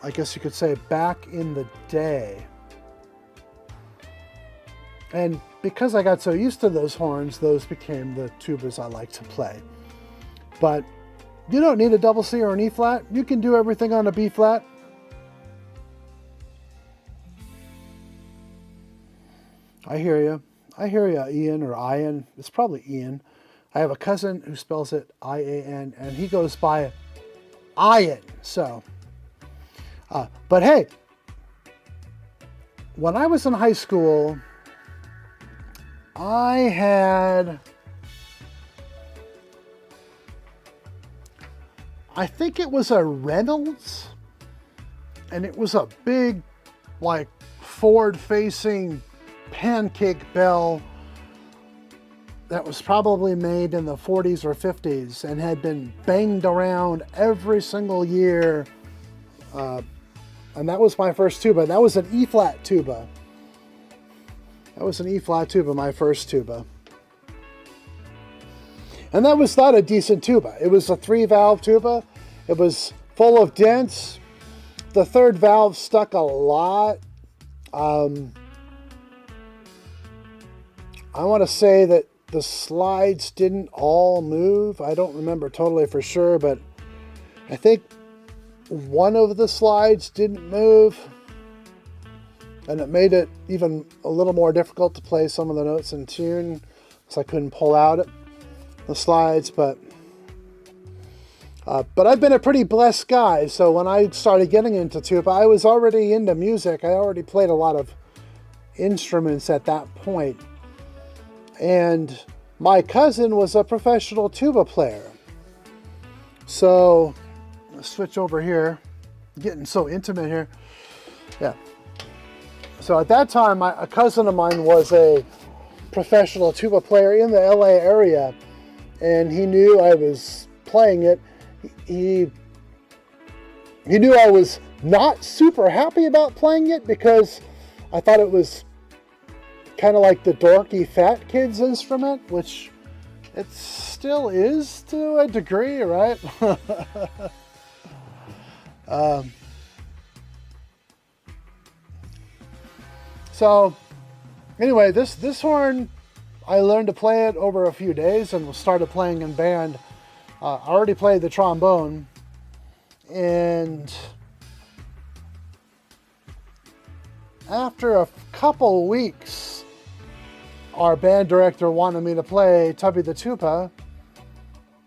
I guess you could say back in the day. And because I got so used to those horns, those became the tubas I like to play. But you don't need a double C or an E flat. You can do everything on a B flat. I hear you. I hear you, Ian, or Ian. It's probably Ian. I have a cousin who spells it I-A-N, and he goes by Ian. So, but hey, when I was in high school, I think it was a Reynolds, and it was a big, like, forward-facing pancake bell that was probably made in the 40s or 50s and had been banged around every single year. And that was my first tuba. That was an E-flat tuba. That was an E-flat tuba, my first tuba. And that was not a decent tuba. It was a 3-valve tuba. It was full of dents. The 3rd valve stuck a lot. I want to say that the slides didn't all move. I don't remember totally for sure, but I think one of the slides didn't move. And it made it even a little more difficult to play some of the notes in tune, because I couldn't pull out the slides. But I've been a pretty blessed guy. So when I started getting into tuba, I was already into music. I already played a lot of instruments at that point. And my cousin was a professional tuba player. So let's switch over here. Getting so intimate here. Yeah. So at that time, a cousin of mine was a professional tuba player in the LA area, and he knew I was playing it. He knew I was not super happy about playing it because I thought it was kind of like the dorky fat kid's instrument, which it still is to a degree, right? So anyway, this horn, I learned to play it over a few days and started playing in band. I already played the trombone, and after a couple weeks, our band director wanted me to play Tubby the tuba,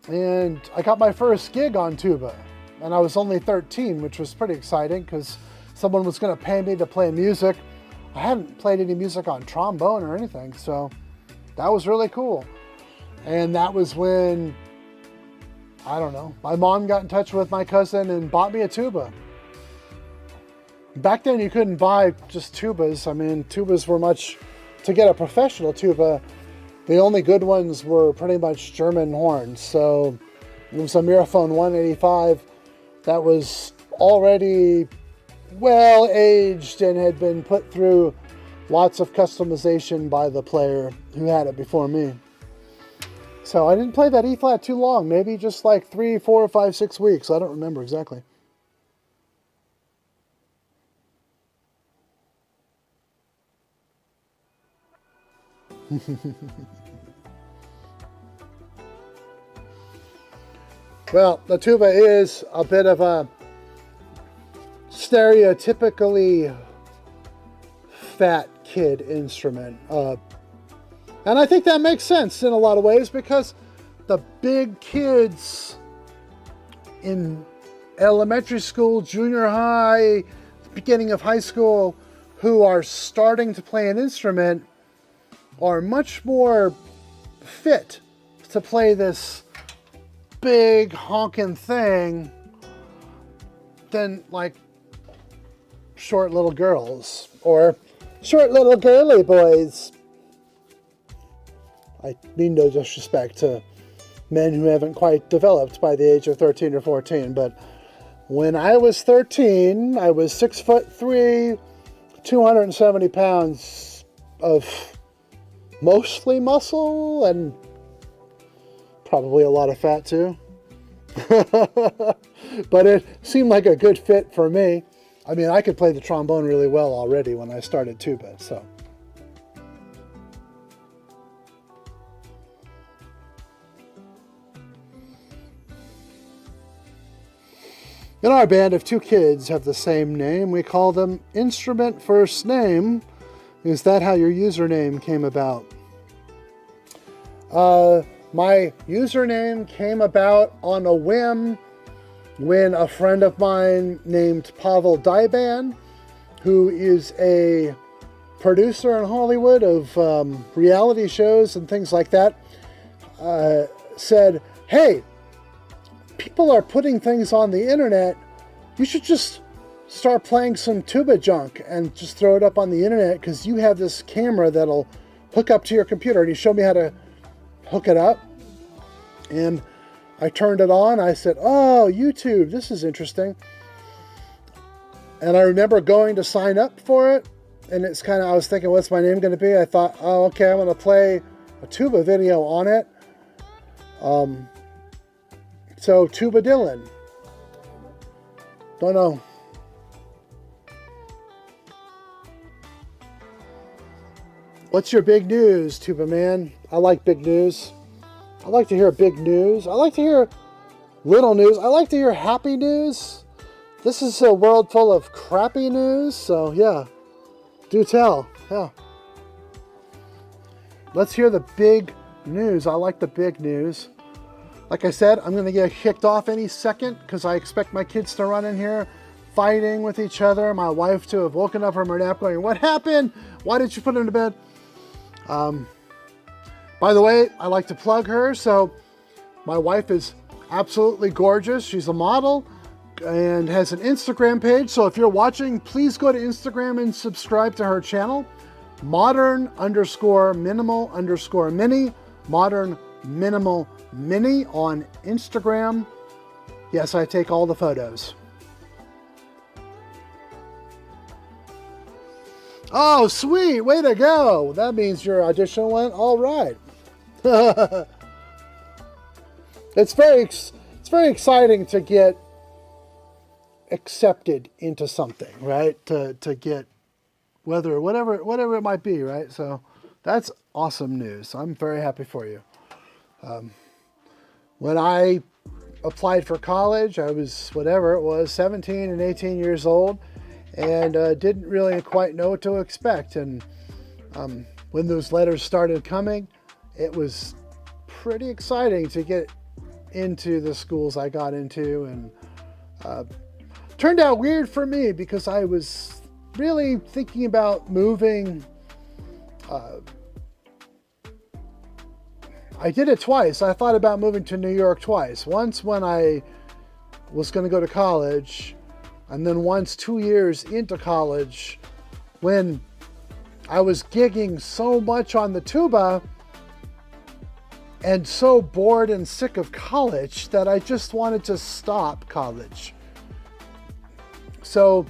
and I got my first gig on tuba, and I was only 13, which was pretty exciting because someone was going to pay me to play music. I hadn't played any music on trombone or anything, so that was really cool. And that was when, I don't know, my mom got in touch with my cousin and bought me a tuba. Back then you couldn't buy just tubas. I mean, tubas were much, to get a professional tuba, the only good ones were pretty much German horns. So it was a Miraphone 185 that was already well aged and had been put through lots of customization by the player who had it before me. So I didn't play that E flat too long, maybe just like 3, 4, 5, 6 weeks. I don't remember exactly. Well, the tuba is a bit of a stereotypically fat kid instrument. And I think that makes sense in a lot of ways because the big kids in elementary school, junior high, beginning of high school, who are starting to play an instrument are much more fit to play this big honking thing than like short little girls or short little girly boys. I mean no disrespect to men who haven't quite developed by the age of 13 or 14, but when I was 13, I was 6'3", 270 pounds of mostly muscle and probably a lot of fat too. But it seemed like a good fit for me. I mean, I could play the trombone really well already when I started tuba, so. In our band, if two kids have the same name, we call them instrument first name. Is that how your username came about? My username came about on a whim when a friend of mine named Pavel Dyban, who is a producer in Hollywood of reality shows and things like that, said, hey, people are putting things on the internet. You should just start playing some tuba junk and just throw it up on the internet because you have this camera that'll hook up to your computer. And he showed me how to hook it up. And I turned it on. I said, oh, YouTube, this is interesting. And I remember going to sign up for it. And it's kind of, I was thinking, what's my name going to be? I thought, oh, okay, I'm going to play a tuba video on it. So tubadylan. Don't know. What's your big news, tuba man? I like big news. I like to hear big news. I like to hear little news. I like to hear happy news. This is a world full of crappy news, so yeah. Do tell. Yeah. Let's hear the big news. I like the big news. Like I said, I'm going to get kicked off any second because I expect my kids to run in here fighting with each other. My wife to have woken up from her nap going, what happened? Why didn't you put him to bed? By the way, I like to plug her. So my wife is absolutely gorgeous. She's a model and has an Instagram page. So if you're watching, please go to Instagram and subscribe to her channel. Modern_minimal_mini. Modern Minimal Mini on Instagram. Yes, I take all the photos. Oh, sweet. Way to go. That means your audition went all right. It's very exciting to get accepted into something, right? To get whatever it might be, right? So that's awesome news. I'm very happy for you. When I applied for college, I was 17 and 18 years old, and didn't really quite know what to expect. And when those letters started coming, it was pretty exciting to get into the schools I got into, and turned out weird for me because I was really thinking about moving. I did it twice. I thought about moving to New York twice. Once when I was going to go to college, and then once 2 years into college when I was gigging so much on the tuba and so bored and sick of college that I just wanted to stop college. So,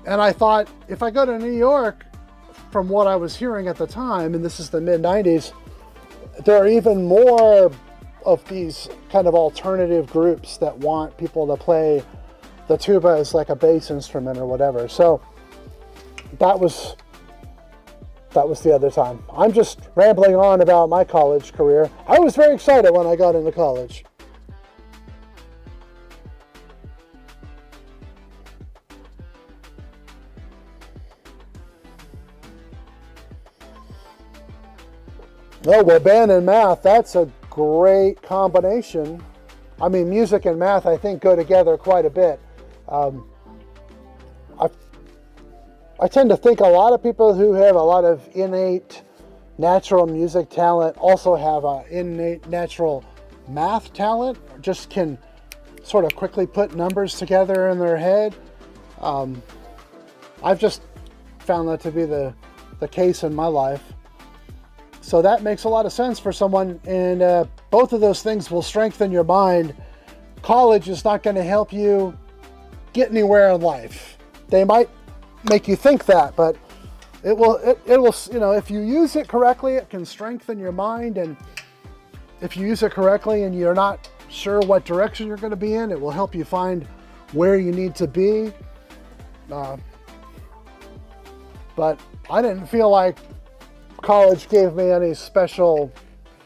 and I thought, if I go to New York, from what I was hearing at the time, and this is the mid-90s, there are even more of these kind of alternative groups that want people to play the tuba as like a bass instrument or whatever. So that was the other time. I'm just rambling on about my college career. I was very excited when I got into college. Oh, well, band and math, that's a great combination. I mean, music and math, I think, go together quite a bit. I tend to think a lot of people who have a lot of innate natural music talent also have an innate natural math talent, or just can sort of quickly put numbers together in their head. I've just found that to be the case in my life. So that makes a lot of sense for someone, and both of those things will strengthen your mind. College is not going to help you get anywhere in life. They might make you think that, but it will, you know, if you use it correctly, it can strengthen your mind. And if you use it correctly and you're not sure what direction you're going to be in, it will help you find where you need to be. But I didn't feel like college gave me any special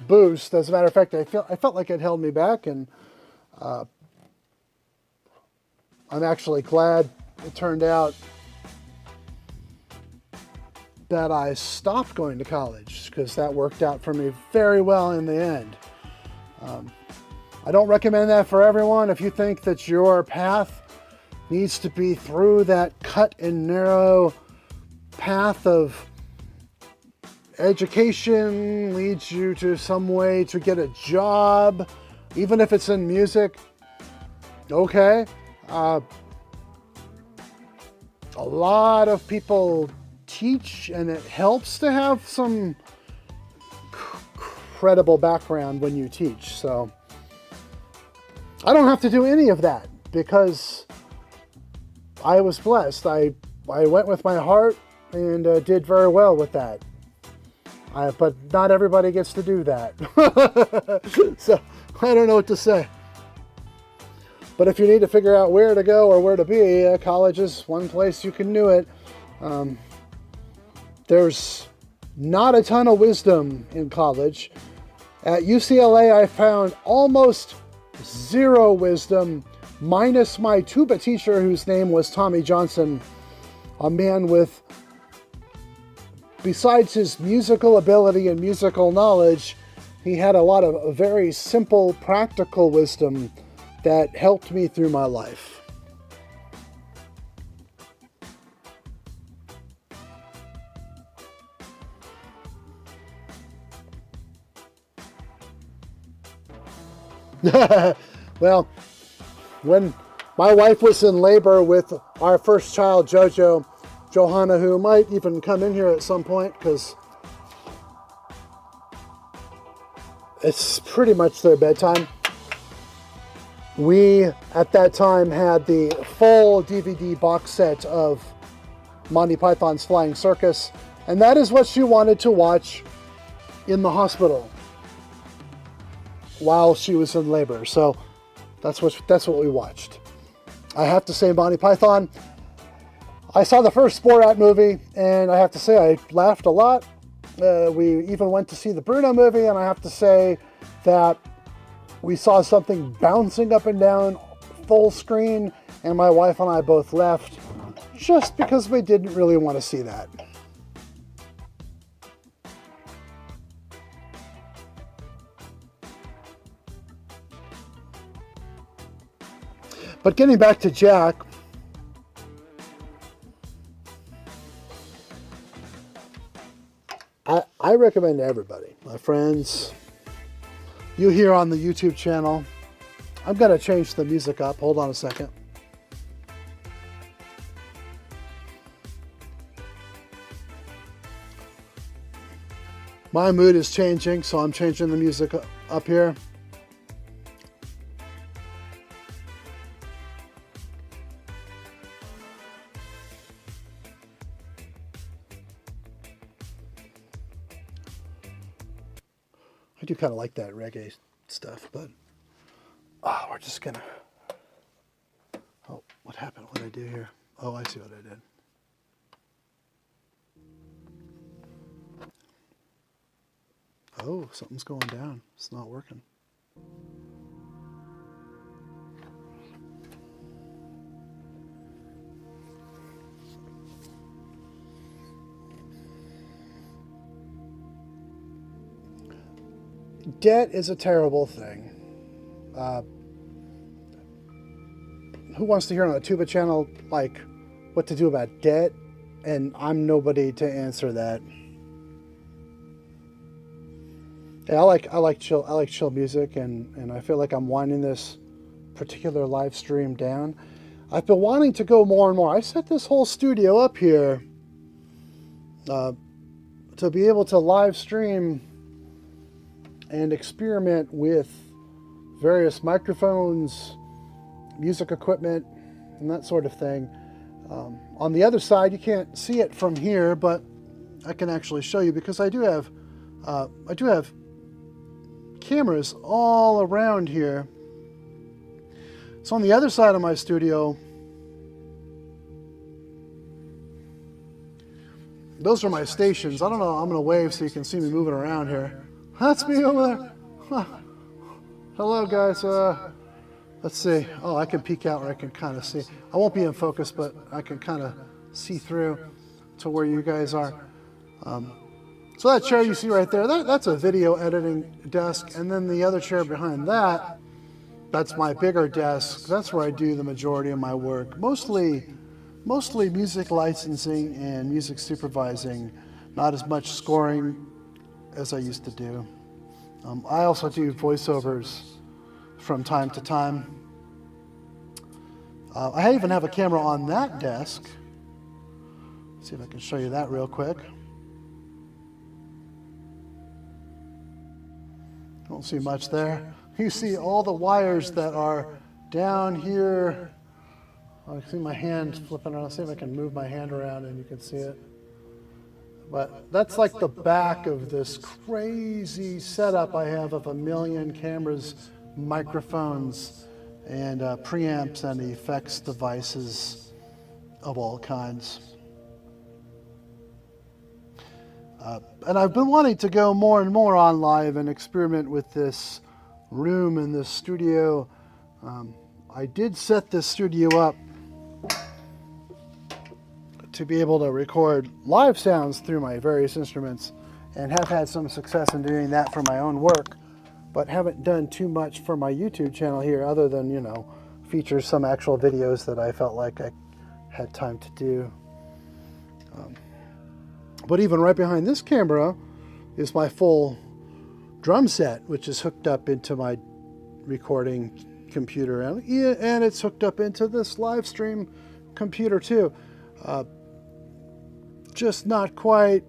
boost. As a matter of fact, I felt like it held me back, and I'm actually glad it turned out that I stopped going to college, because that worked out for me very well in the end. I don't recommend that for everyone. If you think that your path needs to be through that cut and narrow path of education, leads you to some way to get a job, even if it's in music, okay. A lot of people teach, and it helps to have some credible background when you teach. So I don't have to do any of that, because I was blessed. I went with my heart and did very well with that. But not everybody gets to do that. So I don't know what to say. But if you need to figure out where to go or where to be, college is one place you can do it. There's not a ton of wisdom in college. At UCLA, I found almost zero wisdom, minus my tuba teacher, whose name was Tommy Johnson, a man with, besides his musical ability and musical knowledge, he had a lot of very simple, practical wisdom that helped me through my life. Well, when my wife was in labor with our first child, Johanna, who might even come in here at some point, because it's pretty much their bedtime. We, at that time, had the full DVD box set of Monty Python's Flying Circus, and that is what she wanted to watch in the hospital while she was in labor. So that's what we watched. I have to say, Monty Python, I saw the first Borat movie, and I have to say I laughed a lot. We even went to see the Bruno movie, and I have to say that we saw something bouncing up and down full screen, and my wife and I both left just because we didn't really want to see that. But getting back to Jack, I recommend to everybody, my friends, you here on the YouTube channel. I'm going to change the music up. Hold on a second. My mood is changing, so I'm changing the music up here. I do kind of like that reggae stuff, but we're just gonna. Oh, what happened? What did I do here? Oh, I see what I did. Oh, something's going down. It's not working. Debt is a terrible thing. Who wants to hear on a tuba channel, like, what to do about debt? And I'm nobody to answer that. Yeah, I like chill music, and I feel like I'm winding this particular live stream down. I've been wanting to go more and more. I set this whole studio up here to be able to live stream and experiment with various microphones, music equipment, and that sort of thing. On the other side, you can't see it from here, but I can actually show you because I do have cameras all around here. So on the other side of my studio, those are my stations. I don't know, I'm gonna wave so you can see me moving around here. That's me over there. Huh. Hello guys, let's see. Oh, I can peek out where I can kind of see. I won't be in focus, but I can kind of see through to where you guys are. So that chair you see right there, that's a video editing desk. And then the other chair behind that, that's my bigger desk. That's where I do the majority of my work. Mostly music licensing and music supervising, not as much scoring as I used to do. I also do voiceovers from time to time. I even have a camera on that desk. Let's see if I can show you that real quick. Don't see much there. You see all the wires that are down here. I see my hand flipping around. See if I can move my hand around and you can see it. But that's like the back of this crazy setup I have of 1 million cameras, microphones, and preamps and effects devices of all kinds. And I've been wanting to go more and more on live and experiment with this room and this studio. I did set this studio up to be able to record live sounds through my various instruments and have had some success in doing that for my own work, but haven't done too much for my YouTube channel here other than, you know, feature some actual videos that I felt like I had time to do. But even right behind this camera is my full drum set, which is hooked up into my recording computer, and it's hooked up into this live stream computer too. Just not quite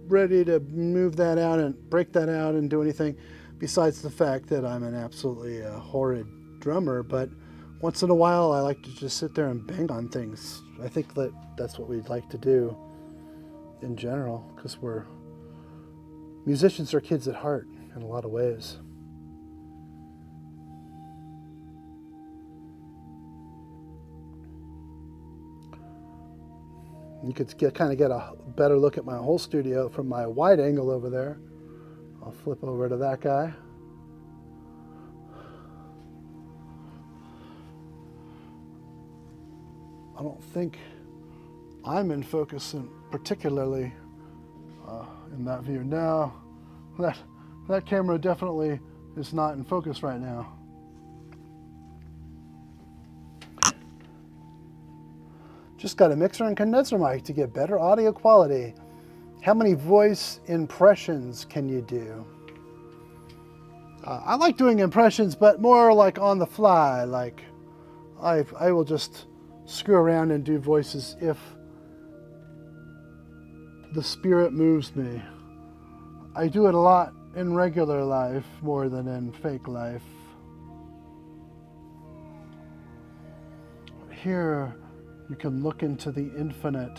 ready to move that out and break that out and do anything besides the fact that I'm an absolutely horrid drummer, but once in a while I like to just sit there and bang on things. I think that that's what we'd like to do in general, because musicians are kids at heart in a lot of ways. You could kind of get a better look at my whole studio from my wide angle over there. I'll flip over to that guy. I don't think I'm in focus particularly in that view. No, that camera definitely is not in focus right now. Just got a mixer and condenser mic to get better audio quality. How many voice impressions can you do? I like doing impressions, but more like on the fly. Like I will just screw around and do voices if the spirit moves me. I do it a lot in regular life more than in fake life. Here you can look into the infinite.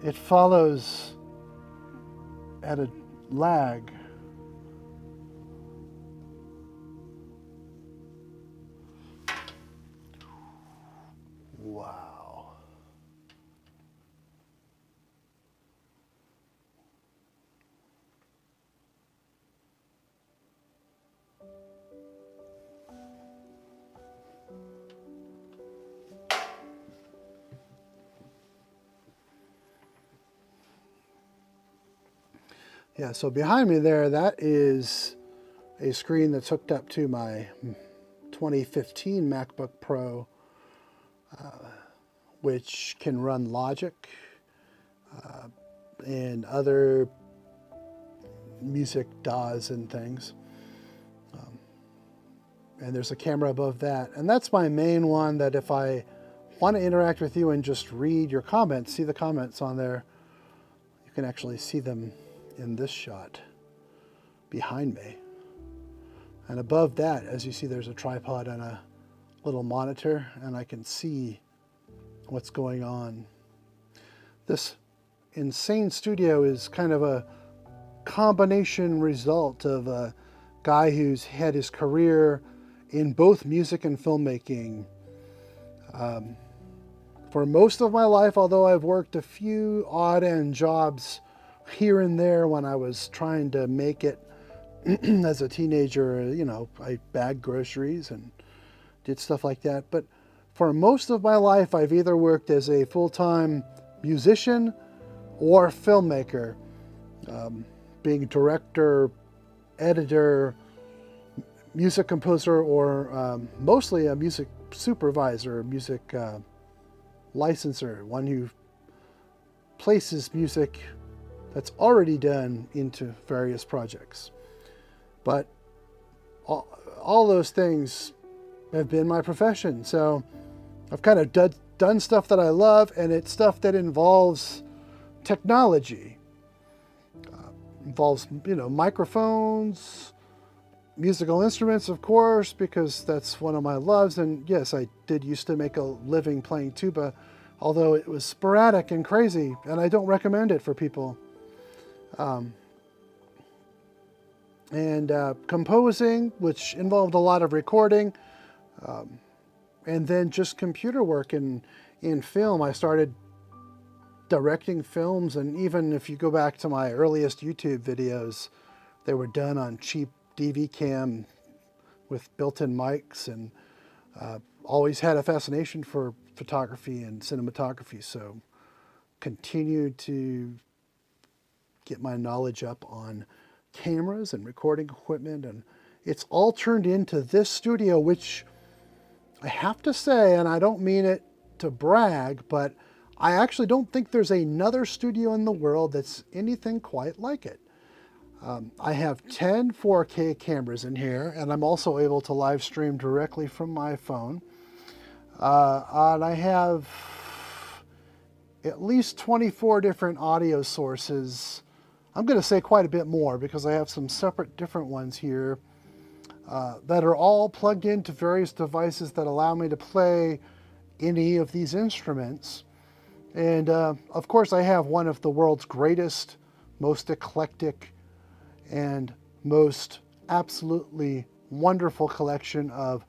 It follows at a lag. Wow. Yeah, so behind me there, that is a screen that's hooked up to my 2015 MacBook Pro, which can run Logic and other music DAWs and things. And there's a camera above that. And that's my main one that if I want to interact with you and just read your comments, see the comments on there. You can actually see them in this shot behind me. And above that, as you see, there's a tripod and a little monitor, and I can see what's going on. This insane studio is kind of a combination result of a guy who's had his career in both music and filmmaking. For most of my life, although I've worked a few odd end jobs here and there when I was trying to make it as a teenager, you know, I bagged groceries and did stuff like that. But for most of my life, I've either worked as a full-time musician or filmmaker, being director, editor, music composer, or mostly a music supervisor, music licensor, one who places music that's already done into various projects. But all those things have been my profession. So I've kind of done stuff that I love, and it's stuff that involves technology. Involves, you know, microphones, musical instruments, of course, because that's one of my loves. And yes, I did used to make a living playing tuba, although it was sporadic and crazy, and I don't recommend it for people. Composing, which involved a lot of recording, and then just computer work in film. I started directing films, and even if you go back to my earliest YouTube videos, they were done on cheap DV cam with built-in mics, and always had a fascination for photography and cinematography, so continued to get my knowledge up on cameras and recording equipment, and it's all turned into this studio, which I have to say, and I don't mean it to brag, but I actually don't think there's another studio in the world that's anything quite like it. I have 10 4K cameras in here, and I'm also able to live stream directly from my phone. And I have at least 24 different audio sources. I'm going to say quite a bit more because I have some separate different ones here that are all plugged into various devices that allow me to play any of these instruments. And of course, I have one of the world's greatest, most eclectic, and most absolutely wonderful collection of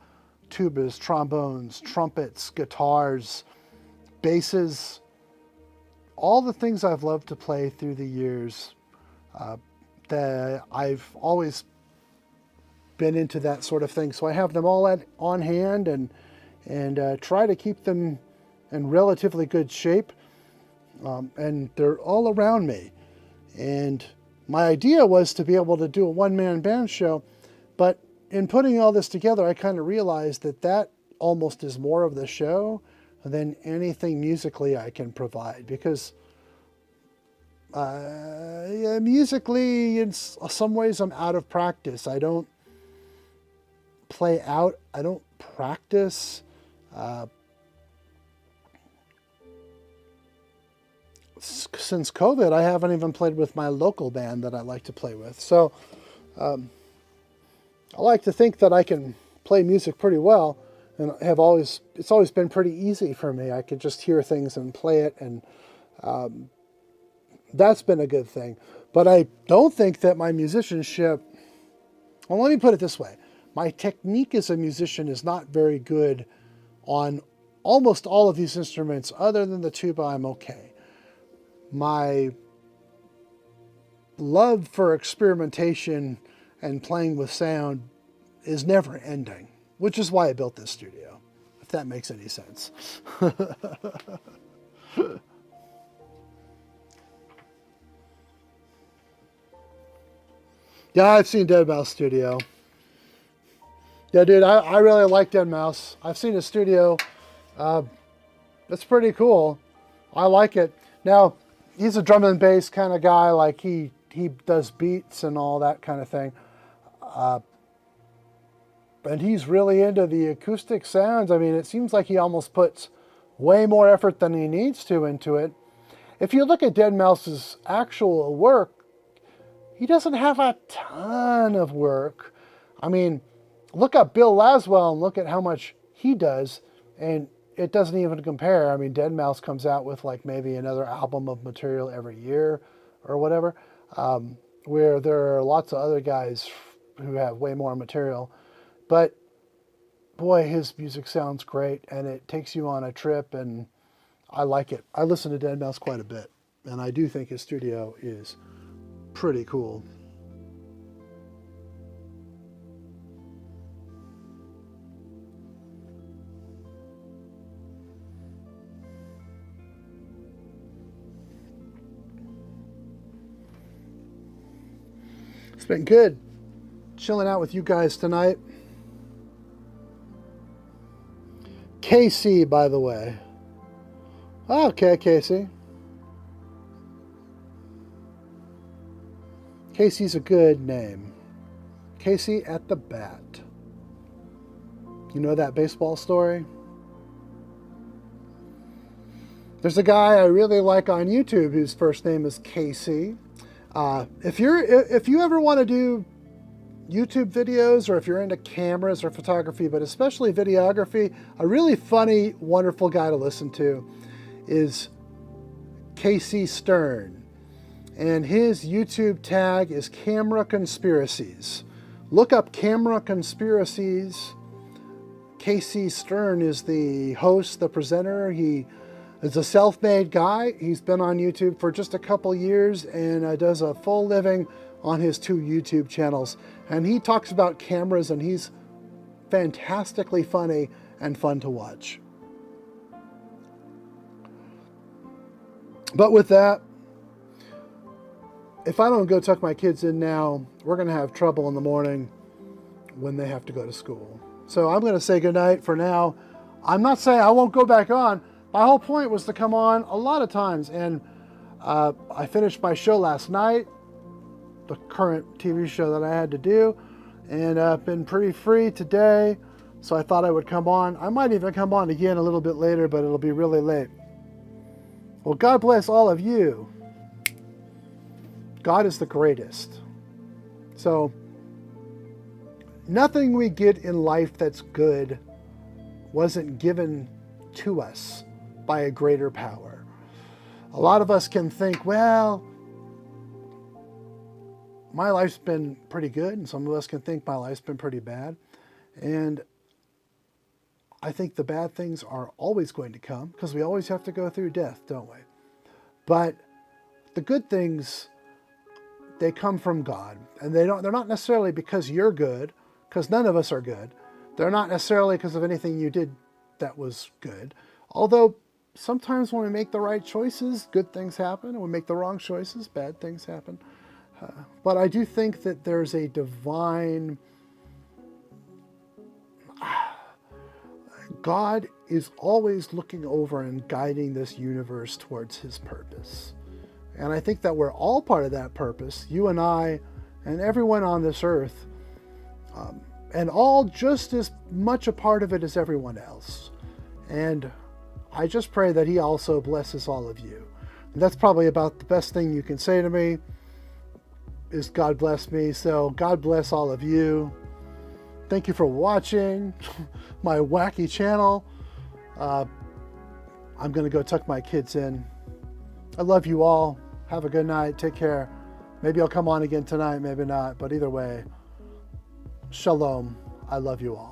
tubas, trombones, trumpets, guitars, basses, all the things I've loved to play through the years. That I've always been into that sort of thing. So I have them all on hand, and try to keep them in relatively good shape. And they're all around me. And my idea was to be able to do a one-man band show, but in putting all this together, I kind of realized that that almost is more of the show than anything musically I can provide, because yeah, musically, in some ways, I'm out of practice. I don't play out. I don't practice. Since COVID, I haven't even played with my local band that I like to play with. So I like to think that I can play music pretty well, and it's always been pretty easy for me. I can just hear things and play it, and that's been a good thing. But I don't think that my musicianship, well, let me put it this way. My technique as a musician is not very good on almost all of these instruments. Other than the tuba, I'm okay. My love for experimentation and playing with sound is never ending, which is why I built this studio, if that makes any sense. Yeah, I've seen Deadmau5 studio. Yeah, dude, I really like Deadmau5. I've seen his studio. It's pretty cool. I like it. Now, he's a drum and bass kind of guy. Like he does beats and all that kind of thing. And he's really into the acoustic sounds. I mean, it seems like he almost puts way more effort than he needs to into it. If you look at deadmau5's actual work, he doesn't have a ton of work. I mean, look up Bill Laswell and look at how much he does, and it doesn't even compare. I mean, deadmau5 comes out with like maybe another album of material every year or whatever, where there are lots of other guys who have way more material. But boy, his music sounds great, and it takes you on a trip, and I like it. I listen to deadmau5 quite a bit, and I do think his studio is pretty cool. It's been good chilling out with you guys tonight. Casey, by the way. Okay, Casey. Casey's a good name. Casey at the bat. You know that baseball story? There's a guy I really like on YouTube whose first name is Casey. If you ever want to do YouTube videos, or if you're into cameras or photography, but especially videography, a really funny, wonderful guy to listen to is Casey Stern. And his YouTube tag is Camera Conspiracies. Look up Camera Conspiracies. Casey Stern is the host, the presenter. He is a self-made guy. He's been on YouTube for just a couple years and does a full living on his 2 YouTube channels. And he talks about cameras, and he's fantastically funny and fun to watch. But with that, if I don't go tuck my kids in now, we're going to have trouble in the morning when they have to go to school. So I'm going to say goodnight for now. I'm not saying I won't go back on. My whole point was to come on a lot of times, and I finished my show last night, the current TV show that I had to do, and I've been pretty free today, so I thought I would come on. I might even come on again a little bit later, but it'll be really late. Well, God bless all of you. God is the greatest. So, nothing we get in life that's good wasn't given to us by a greater power. A lot of us can think, well, my life's been pretty good, and some of us can think my life's been pretty bad. And I think the bad things are always going to come, because we always have to go through death, don't we? But the good things, they come from God, and they're not necessarily because you're good, because none of us are good. They're not necessarily because of anything you did that was good. Although sometimes when we make the right choices, good things happen, and when we make the wrong choices, bad things happen. But I do think that there's a divine... God is always looking over and guiding this universe towards his purpose. And I think that we're all part of that purpose, you and I, and everyone on this earth, and all just as much a part of it as everyone else. And I just pray that he also blesses all of you. And that's probably about the best thing you can say to me, is God bless me. So God bless all of you. Thank you for watching my wacky channel. I'm going to go tuck my kids in. I love you all. Have a good night. Take care. Maybe I'll come on again tonight, maybe not. But either way, shalom. I love you all.